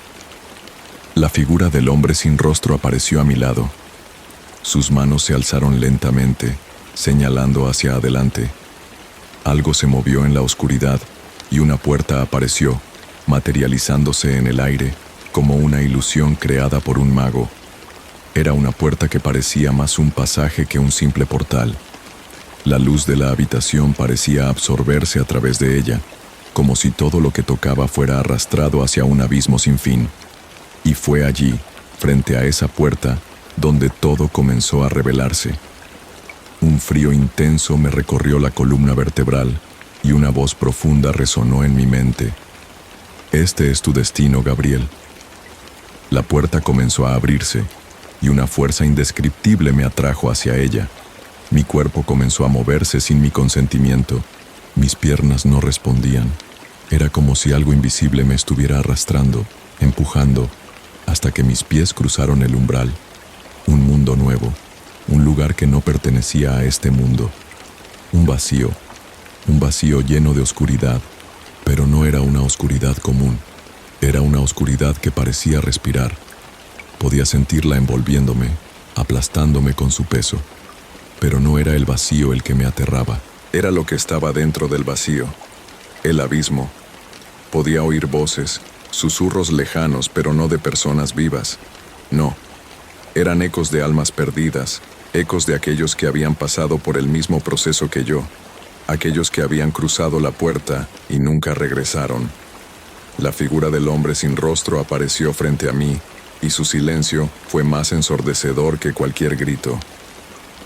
La figura del hombre sin rostro apareció a mi lado. Sus manos se alzaron lentamente, señalando hacia adelante. Algo se movió en la oscuridad y una puerta apareció, materializándose en el aire como una ilusión creada por un mago. Era una puerta que parecía más un pasaje que un simple portal. La luz de la habitación parecía absorberse a través de ella, como si todo lo que tocaba fuera arrastrado hacia un abismo sin fin. Y fue allí, frente a esa puerta, donde todo comenzó a revelarse. Un frío intenso me recorrió la columna vertebral y una voz profunda resonó en mi mente. Este es tu destino, Gabriel. La puerta comenzó a abrirse y una fuerza indescriptible me atrajo hacia ella. Mi cuerpo comenzó a moverse sin mi consentimiento. Mis piernas no respondían. Era como si algo invisible me estuviera arrastrando, empujando, hasta que mis pies cruzaron el umbral. Un mundo nuevo, un lugar que no pertenecía a este mundo. Un vacío lleno de oscuridad, pero no era una oscuridad común. Era una oscuridad que parecía respirar. Podía sentirla envolviéndome, aplastándome con su peso. Pero no era el vacío el que me aterraba. Era lo que estaba dentro del vacío, el abismo. Podía oír voces, susurros lejanos, pero no de personas vivas. No, eran ecos de almas perdidas, ecos de aquellos que habían pasado por el mismo proceso que yo, aquellos que habían cruzado la puerta y nunca regresaron. La figura del hombre sin rostro apareció frente a mí, y su silencio fue más ensordecedor que cualquier grito.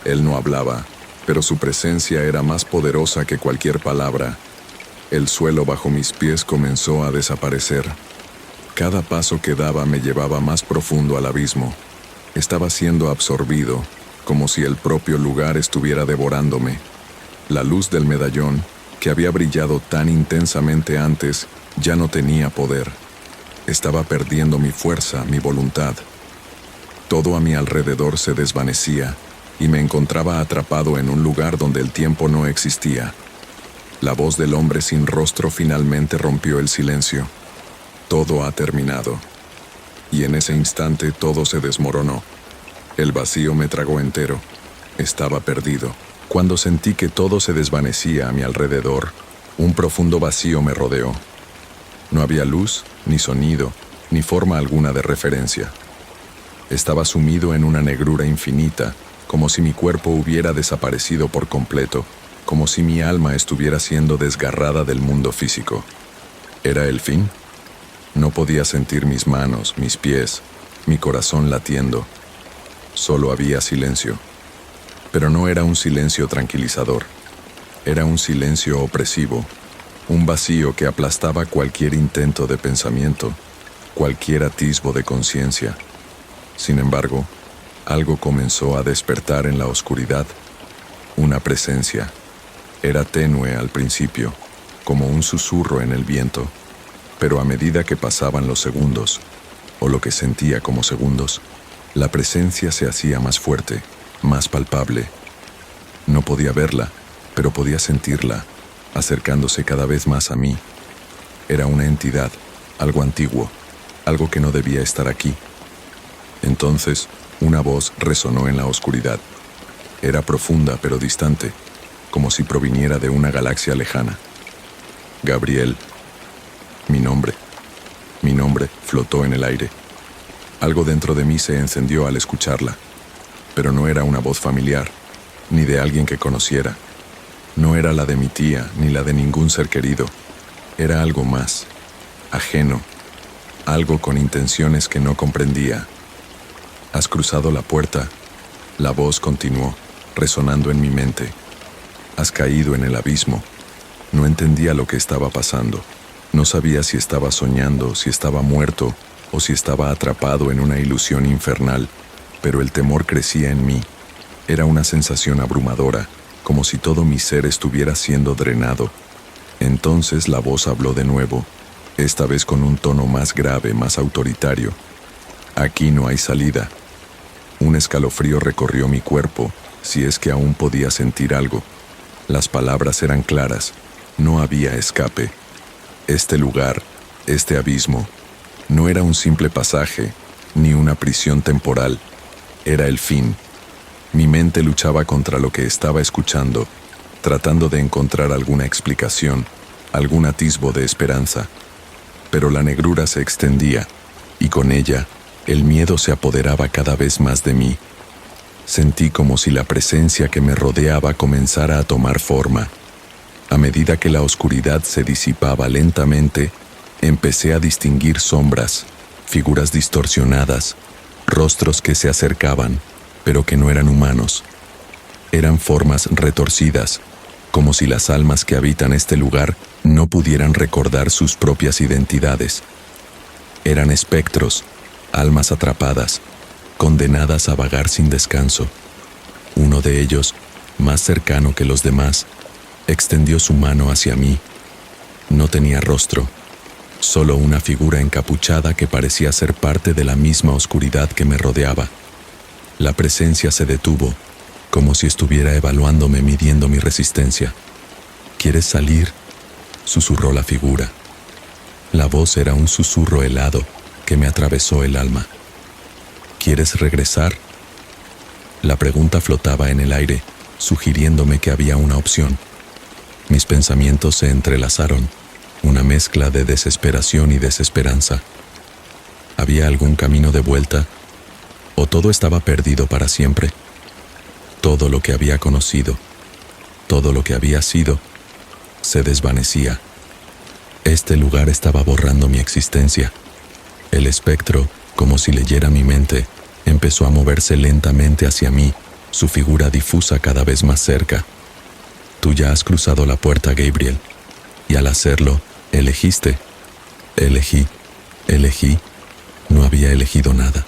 Él no hablaba, pero su presencia era más poderosa que cualquier palabra. El suelo bajo mis pies comenzó a desaparecer. Cada paso que daba me llevaba más profundo al abismo. Estaba siendo absorbido, como si el propio lugar estuviera devorándome. La luz del medallón, que había brillado tan intensamente antes, ya no tenía poder. Estaba perdiendo mi fuerza, mi voluntad. Todo a mi alrededor se desvanecía, y me encontraba atrapado en un lugar donde el tiempo no existía. La voz del hombre sin rostro finalmente rompió el silencio. Todo ha terminado. Y en ese instante todo se desmoronó. El vacío me tragó entero. Estaba perdido. Cuando sentí que todo se desvanecía a mi alrededor, un profundo vacío me rodeó. No había luz, ni sonido, ni forma alguna de referencia. Estaba sumido en una negrura infinita, como si mi cuerpo hubiera desaparecido por completo, como si mi alma estuviera siendo desgarrada del mundo físico. ¿Era el fin? No podía sentir mis manos, mis pies, mi corazón latiendo. Solo había silencio. Pero no era un silencio tranquilizador. Era un silencio opresivo, un vacío que aplastaba cualquier intento de pensamiento, cualquier atisbo de conciencia. Sin embargo, algo comenzó a despertar en la oscuridad. Una presencia. Era tenue al principio, como un susurro en el viento, pero a medida que pasaban los segundos, o lo que sentía como segundos, la presencia se hacía más fuerte, más palpable. No podía verla, pero podía sentirla, acercándose cada vez más a mí. Era una entidad, algo antiguo, algo que no debía estar aquí. Entonces, una voz resonó en la oscuridad. Era profunda pero distante, como si proviniera de una galaxia lejana. Gabriel. Mi nombre flotó en el aire. Algo dentro de mí se encendió al escucharla, pero no era una voz familiar, ni de alguien que conociera. No era la de mi tía, ni la de ningún ser querido. Era algo más, ajeno, algo con intenciones que no comprendía. Has cruzado la puerta, la voz continuó, resonando en mi mente. Has caído en el abismo. No entendía lo que estaba pasando. No sabía si estaba soñando, si estaba muerto, o si estaba atrapado en una ilusión infernal, pero el temor crecía en mí. Era una sensación abrumadora, como si todo mi ser estuviera siendo drenado. Entonces la voz habló de nuevo, esta vez con un tono más grave, más autoritario. Aquí no hay salida. Un escalofrío recorrió mi cuerpo, si es que aún podía sentir algo. Las palabras eran claras, no había escape. Este lugar, este abismo, no era un simple pasaje, ni una prisión temporal, era el fin. Mi mente luchaba contra lo que estaba escuchando, tratando de encontrar alguna explicación, algún atisbo de esperanza. Pero la negrura se extendía, y con ella, el miedo se apoderaba cada vez más de mí. Sentí como si la presencia que me rodeaba comenzara a tomar forma. A medida que la oscuridad se disipaba lentamente, empecé a distinguir sombras, figuras distorsionadas, rostros que se acercaban, pero que no eran humanos. Eran formas retorcidas, como si las almas que habitan este lugar no pudieran recordar sus propias identidades. Eran espectros, almas atrapadas, condenadas a vagar sin descanso. Uno de ellos, más cercano que los demás, extendió su mano hacia mí. No tenía rostro, solo una figura encapuchada que parecía ser parte de la misma oscuridad que me rodeaba. La presencia se detuvo, como si estuviera evaluándome, midiendo mi resistencia. ¿Quieres salir?, susurró la figura. La voz era un susurro helado que me atravesó el alma. ¿Quieres regresar? La pregunta flotaba en el aire, sugiriéndome que había una opción. Mis pensamientos se entrelazaron, una mezcla de desesperación y desesperanza. ¿Había algún camino de vuelta? ¿O todo estaba perdido para siempre? Todo lo que había conocido, todo lo que había sido, se desvanecía. Este lugar estaba borrando mi existencia. El espectro, como si leyera mi mente, empezó a moverse lentamente hacia mí, su figura difusa cada vez más cerca. Tú ya has cruzado la puerta, Gabriel, y al hacerlo, elegiste. Elegí. No había elegido nada.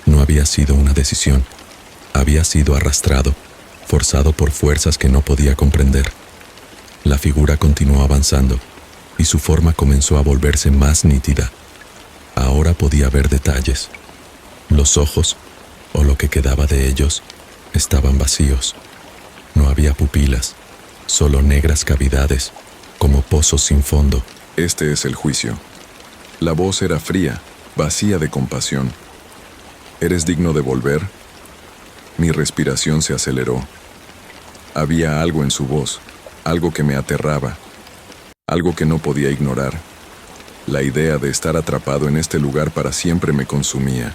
No había sido una decisión. Había sido arrastrado, forzado por fuerzas que no podía comprender. La figura continuó avanzando, y su forma comenzó a volverse más nítida. Ahora podía ver detalles. Los ojos, o lo que quedaba de ellos, estaban vacíos. No había pupilas, solo negras cavidades, como pozos sin fondo. Este es el juicio. La voz era fría, vacía de compasión. ¿Eres digno de volver? Mi respiración se aceleró. Había algo en su voz, algo que me aterraba, algo que no podía ignorar. La idea de estar atrapado en este lugar para siempre me consumía,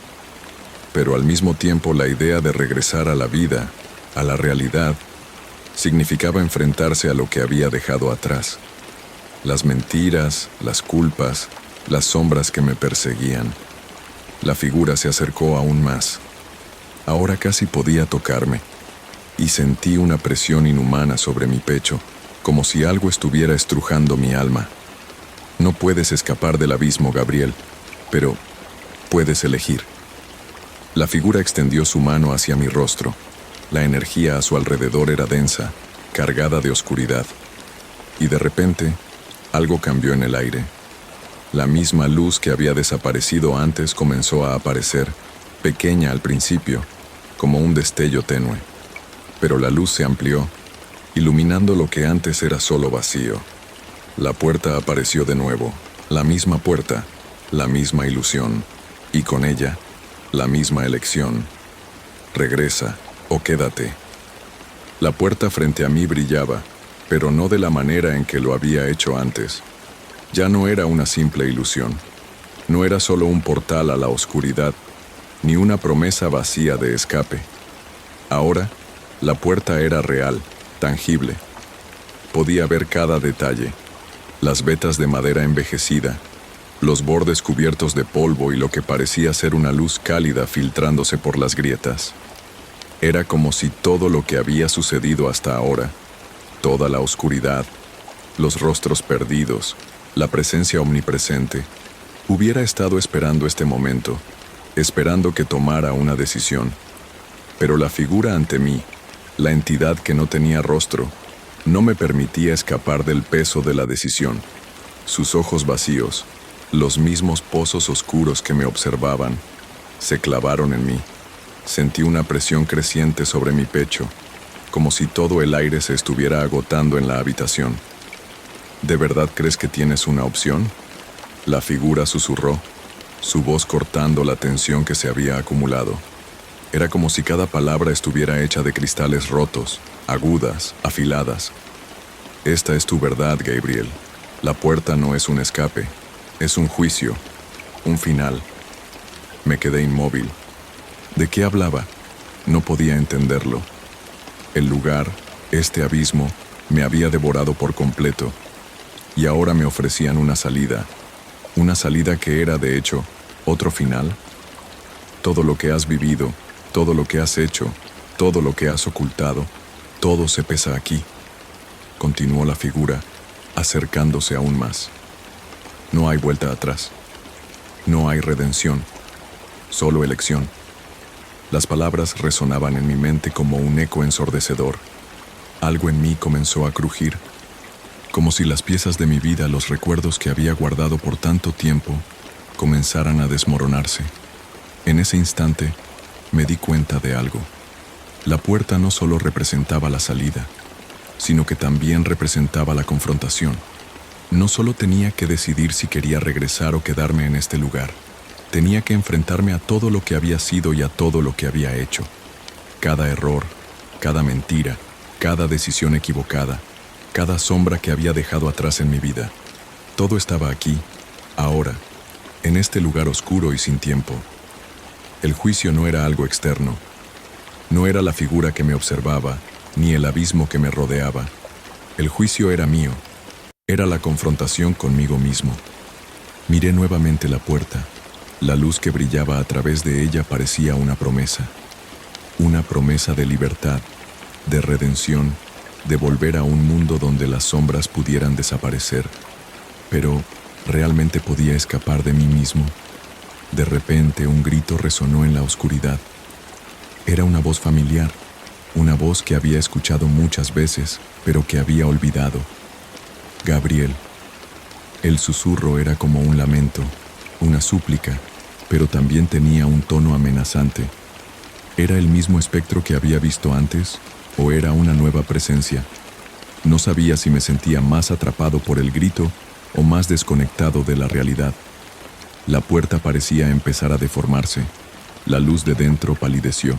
pero al mismo tiempo la idea de regresar a la vida, a la realidad, significaba enfrentarse a lo que había dejado atrás. Las mentiras, las culpas, las sombras que me perseguían. La figura se acercó aún más. Ahora casi podía tocarme, y sentí una presión inhumana sobre mi pecho, como si algo estuviera estrujando mi alma. No puedes escapar del abismo, Gabriel, pero puedes elegir. La figura extendió su mano hacia mi rostro. La energía a su alrededor era densa, cargada de oscuridad. Y de repente, algo cambió en el aire. La misma luz que había desaparecido antes comenzó a aparecer, pequeña al principio, como un destello tenue. Pero la luz se amplió, iluminando lo que antes era solo vacío. La puerta apareció de nuevo, la misma puerta, la misma ilusión, y con ella, la misma elección. Regresa o quédate. La puerta frente a mí brillaba, pero no de la manera en que lo había hecho antes. Ya no era una simple ilusión. No era solo un portal a la oscuridad, ni una promesa vacía de escape. Ahora, la puerta era real, tangible. Podía ver cada detalle. Las vetas de madera envejecida, los bordes cubiertos de polvo y lo que parecía ser una luz cálida filtrándose por las grietas. Era como si todo lo que había sucedido hasta ahora, toda la oscuridad, los rostros perdidos, la presencia omnipresente, hubiera estado esperando este momento, esperando que tomara una decisión. Pero la figura ante mí, la entidad que no tenía rostro, no me permitía escapar del peso de la decisión. Sus ojos vacíos, Los mismos pozos oscuros que me observaban se clavaron en mí. Sentí una presión creciente sobre mi pecho, como si todo el aire se estuviera agotando en la habitación. ¿De verdad crees que tienes una opción?, la figura susurró, su voz cortando la tensión que se había acumulado. Era como si cada palabra estuviera hecha de cristales rotos, agudas, afiladas. Esta es tu verdad, Gabriel. La puerta no es un escape, es un juicio, un final. Me quedé inmóvil. ¿De qué hablaba? No podía entenderlo. El lugar, este abismo, me había devorado por completo, y ahora me ofrecían una salida que era, de hecho, otro final. Todo lo que has vivido, todo lo que has hecho, todo lo que has ocultado, todo se pesa aquí. Continuó la figura, acercándose aún más. No hay vuelta atrás. No hay redención, solo elección. Las palabras resonaban en mi mente como un eco ensordecedor. Algo en mí comenzó a crujir, como si las piezas de mi vida, los recuerdos que había guardado por tanto tiempo, comenzaran a desmoronarse. En ese instante, me di cuenta de algo. La puerta no solo representaba la salida, sino que también representaba la confrontación. No solo tenía que decidir si quería regresar o quedarme en este lugar, tenía que enfrentarme a todo lo que había sido y a todo lo que había hecho. Cada error, cada mentira, cada decisión equivocada, cada sombra que había dejado atrás en mi vida. Todo estaba aquí, ahora, en este lugar oscuro y sin tiempo. El juicio no era algo externo. No era la figura que me observaba, ni el abismo que me rodeaba. El juicio era mío. Era la confrontación conmigo mismo. Miré nuevamente la puerta. La luz que brillaba a través de ella parecía una promesa de libertad, de redención, de volver a un mundo donde las sombras pudieran desaparecer. Pero, ¿realmente podía escapar de mí mismo? De repente, un grito resonó en la oscuridad. Era una voz familiar, una voz que había escuchado muchas veces, pero que había olvidado. Gabriel. El susurro era como un lamento, una súplica, pero también tenía un tono amenazante. ¿Era el mismo espectro que había visto antes, o era una nueva presencia? No sabía si me sentía más atrapado por el grito o más desconectado de la realidad. La puerta parecía empezar a deformarse. La luz de dentro palideció.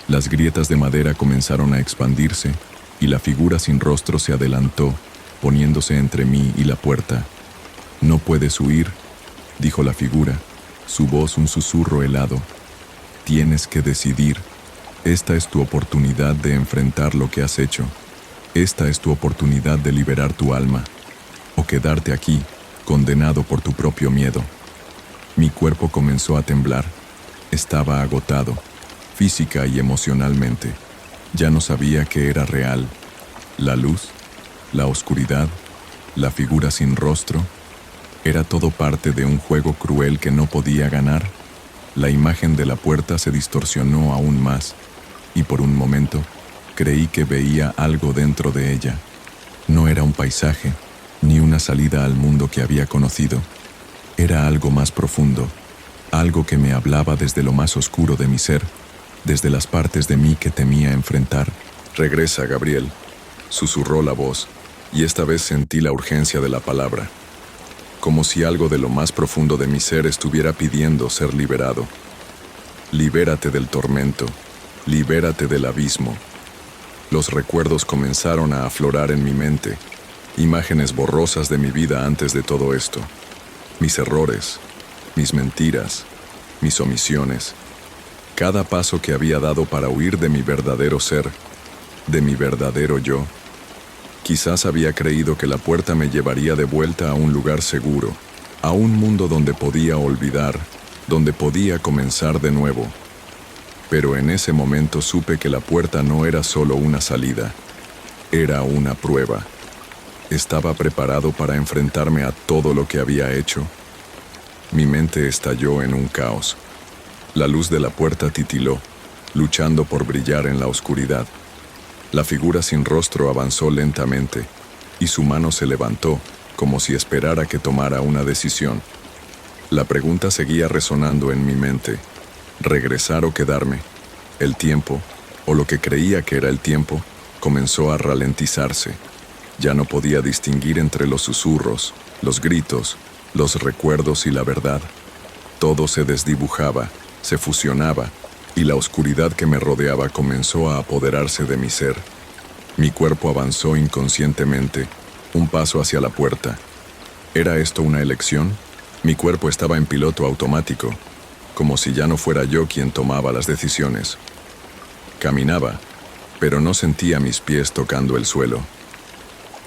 Las grietas de madera comenzaron a expandirse y la figura sin rostro se adelantó, poniéndose entre mí y la puerta. «No puedes huir», dijo la figura, su voz un susurro helado. «Tienes que decidir. Esta es tu oportunidad de enfrentar lo que has hecho. Esta es tu oportunidad de liberar tu alma, o quedarte aquí, condenado por tu propio miedo». Mi cuerpo comenzó a temblar. Estaba agotado, física y emocionalmente. Ya no sabía qué era real. La luz, la oscuridad, la figura sin rostro. ¿Era todo parte de un juego cruel que no podía ganar? La imagen de la puerta se distorsionó aún más, y por un momento creí que veía algo dentro de ella. No era un paisaje, ni una salida al mundo que había conocido. Era algo más profundo, algo que me hablaba desde lo más oscuro de mi ser, desde las partes de mí que temía enfrentar. «Regresa, Gabriel», susurró la voz, y esta vez sentí la urgencia de la palabra, como si algo de lo más profundo de mi ser estuviera pidiendo ser liberado. «Libérate del tormento, libérate del abismo». Los recuerdos comenzaron a aflorar en mi mente, imágenes borrosas de mi vida antes de todo esto. Mis errores, mis mentiras, mis omisiones, cada paso que había dado para huir de mi verdadero ser, de mi verdadero yo. Quizás había creído que la puerta me llevaría de vuelta a un lugar seguro, a un mundo donde podía olvidar, donde podía comenzar de nuevo. Pero en ese momento supe que la puerta no era solo una salida, era una prueba. Estaba preparado para enfrentarme a todo lo que había hecho. Mi mente estalló en un caos. La luz de la puerta titiló, luchando por brillar en la oscuridad. La figura sin rostro avanzó lentamente, y su mano se levantó, como si esperara que tomara una decisión. La pregunta seguía resonando en mi mente. ¿Regresar o quedarme? El tiempo, o lo que creía que era el tiempo, comenzó a ralentizarse. Ya no podía distinguir entre los susurros, los gritos, los recuerdos y la verdad. Todo se desdibujaba, se fusionaba, y la oscuridad que me rodeaba comenzó a apoderarse de mi ser. Mi cuerpo avanzó inconscientemente, un paso hacia la puerta. ¿Era esto una elección? Mi cuerpo estaba en piloto automático, como si ya no fuera yo quien tomaba las decisiones. Caminaba, pero no sentía mis pies tocando el suelo.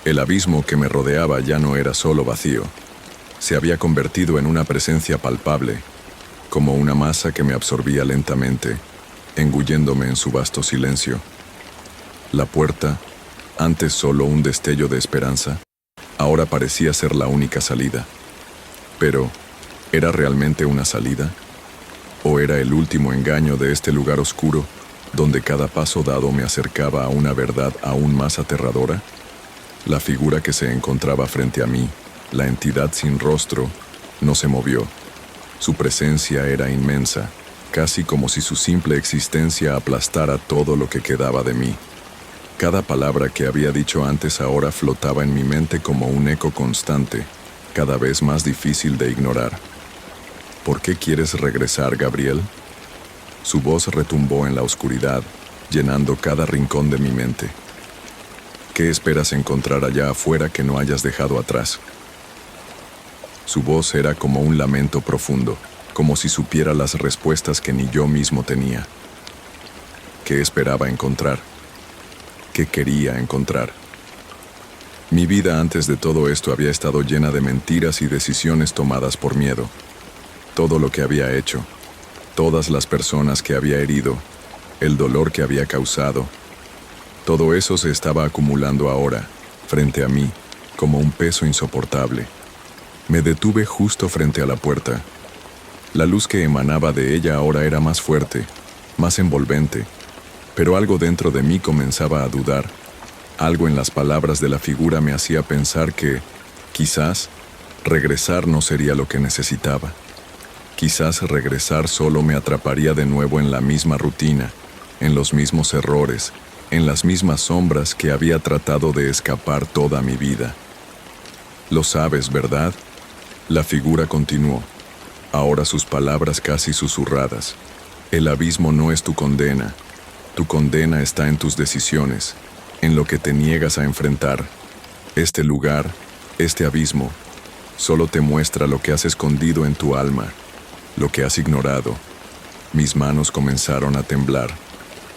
El abismo que me rodeaba ya no era solo vacío. Se había convertido en una presencia palpable, como una masa que me absorbía lentamente, engulléndome en su vasto silencio. La puerta, antes solo un destello de esperanza, ahora parecía ser la única salida. Pero, ¿era realmente una salida? ¿O era el último engaño de este lugar oscuro, donde cada paso dado me acercaba a una verdad aún más aterradora? La figura que se encontraba frente a mí, la entidad sin rostro, no se movió. Su presencia era inmensa, casi como si su simple existencia aplastara todo lo que quedaba de mí. Cada palabra que había dicho antes ahora flotaba en mi mente como un eco constante, cada vez más difícil de ignorar. ¿Por qué quieres regresar, Gabriel? Su voz retumbó en la oscuridad, llenando cada rincón de mi mente. ¿Qué esperas encontrar allá afuera que no hayas dejado atrás? Su voz era como un lamento profundo, como si supiera las respuestas que ni yo mismo tenía. ¿Qué esperaba encontrar? ¿Qué quería encontrar? Mi vida antes de todo esto había estado llena de mentiras y decisiones tomadas por miedo. Todo lo que había hecho, todas las personas que había herido, el dolor que había causado, todo eso se estaba acumulando ahora, frente a mí, como un peso insoportable. Me detuve justo frente a la puerta. La luz que emanaba de ella ahora era más fuerte, más envolvente, pero algo dentro de mí comenzaba a dudar. Algo en las palabras de la figura me hacía pensar que, quizás, regresar no sería lo que necesitaba. Quizás regresar solo me atraparía de nuevo en la misma rutina, en los mismos errores, en las mismas sombras que había tratado de escapar toda mi vida. Lo sabes, ¿verdad? La figura continuó, ahora sus palabras casi susurradas. El abismo no es tu condena está en tus decisiones, en lo que te niegas a enfrentar. Este lugar, este abismo, solo te muestra lo que has escondido en tu alma, lo que has ignorado. Mis manos comenzaron a temblar.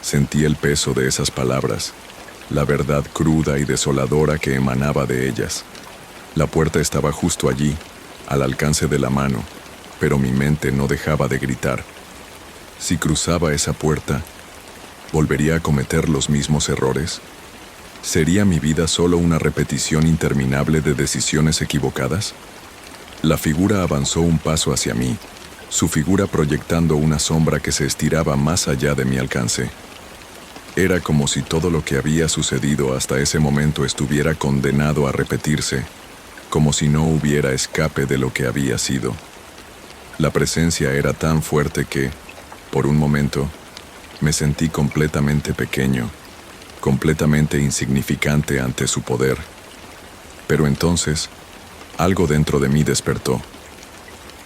Sentí el peso de esas palabras, la verdad cruda y desoladora que emanaba de ellas. La puerta estaba justo allí, al alcance de la mano, pero mi mente no dejaba de gritar. Si cruzaba esa puerta, ¿volvería a cometer los mismos errores? ¿Sería mi vida solo una repetición interminable de decisiones equivocadas? La figura avanzó un paso hacia mí, su figura proyectando una sombra que se estiraba más allá de mi alcance. Era como si todo lo que había sucedido hasta ese momento estuviera condenado a repetirse, como si no hubiera escape de lo que había sido. La presencia era tan fuerte que, por un momento, me sentí completamente pequeño, completamente insignificante ante su poder. Pero entonces, algo dentro de mí despertó.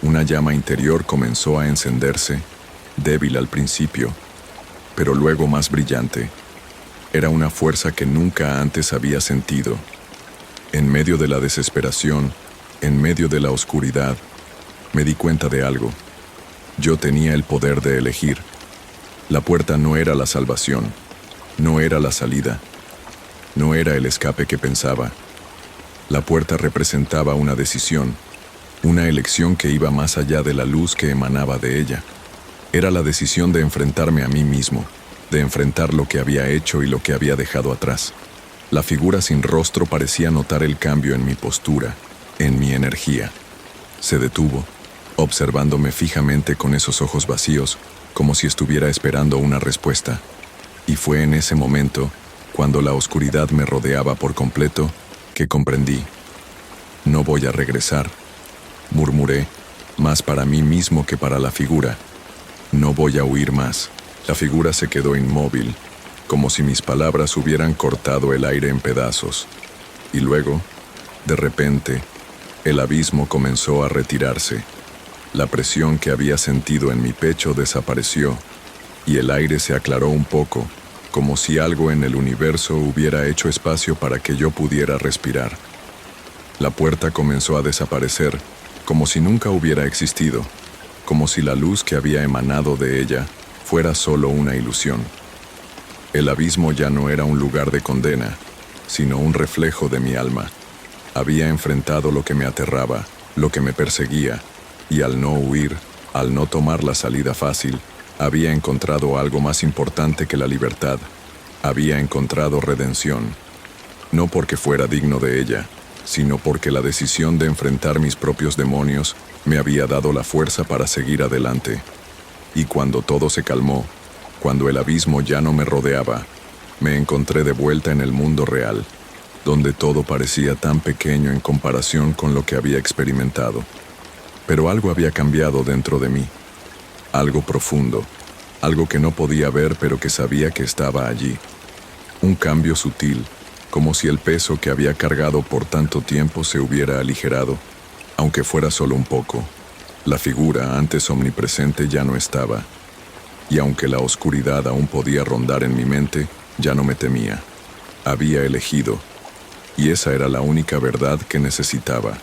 Una llama interior comenzó a encenderse, débil al principio, pero luego más brillante. Era una fuerza que nunca antes había sentido. En medio de la desesperación, en medio de la oscuridad, me di cuenta de algo. Yo tenía el poder de elegir. La puerta no era la salvación, no era la salida, no era el escape que pensaba. La puerta representaba una decisión, una elección que iba más allá de la luz que emanaba de ella. Era la decisión de enfrentarme a mí mismo, de enfrentar lo que había hecho y lo que había dejado atrás. La figura sin rostro parecía notar el cambio en mi postura, en mi energía. Se detuvo, observándome fijamente con esos ojos vacíos, como si estuviera esperando una respuesta. Y fue en ese momento, cuando la oscuridad me rodeaba por completo, que comprendí. No voy a regresar, murmuré, más para mí mismo que para la figura. No voy a huir más. La figura se quedó inmóvil, como si mis palabras hubieran cortado el aire en pedazos. Y luego, de repente, el abismo comenzó a retirarse. La presión que había sentido en mi pecho desapareció, y el aire se aclaró un poco, como si algo en el universo hubiera hecho espacio para que yo pudiera respirar. La puerta comenzó a desaparecer, como si nunca hubiera existido, como si la luz que había emanado de ella fuera solo una ilusión. El abismo ya no era un lugar de condena, sino un reflejo de mi alma. Había enfrentado lo que me aterraba, lo que me perseguía, y al no huir, al no tomar la salida fácil, había encontrado algo más importante que la libertad. Había encontrado redención, no porque fuera digno de ella, sino porque la decisión de enfrentar mis propios demonios me había dado la fuerza para seguir adelante. Y cuando todo se calmó, cuando el abismo ya no me rodeaba, me encontré de vuelta en el mundo real, donde todo parecía tan pequeño en comparación con lo que había experimentado. Pero algo había cambiado dentro de mí, algo profundo, algo que no podía ver pero que sabía que estaba allí. Un cambio sutil, como si el peso que había cargado por tanto tiempo se hubiera aligerado, aunque fuera solo un poco. La figura, antes omnipresente, ya no estaba, y aunque la oscuridad aún podía rondar en mi mente, ya no me temía. Había elegido, y esa era la única verdad que necesitaba.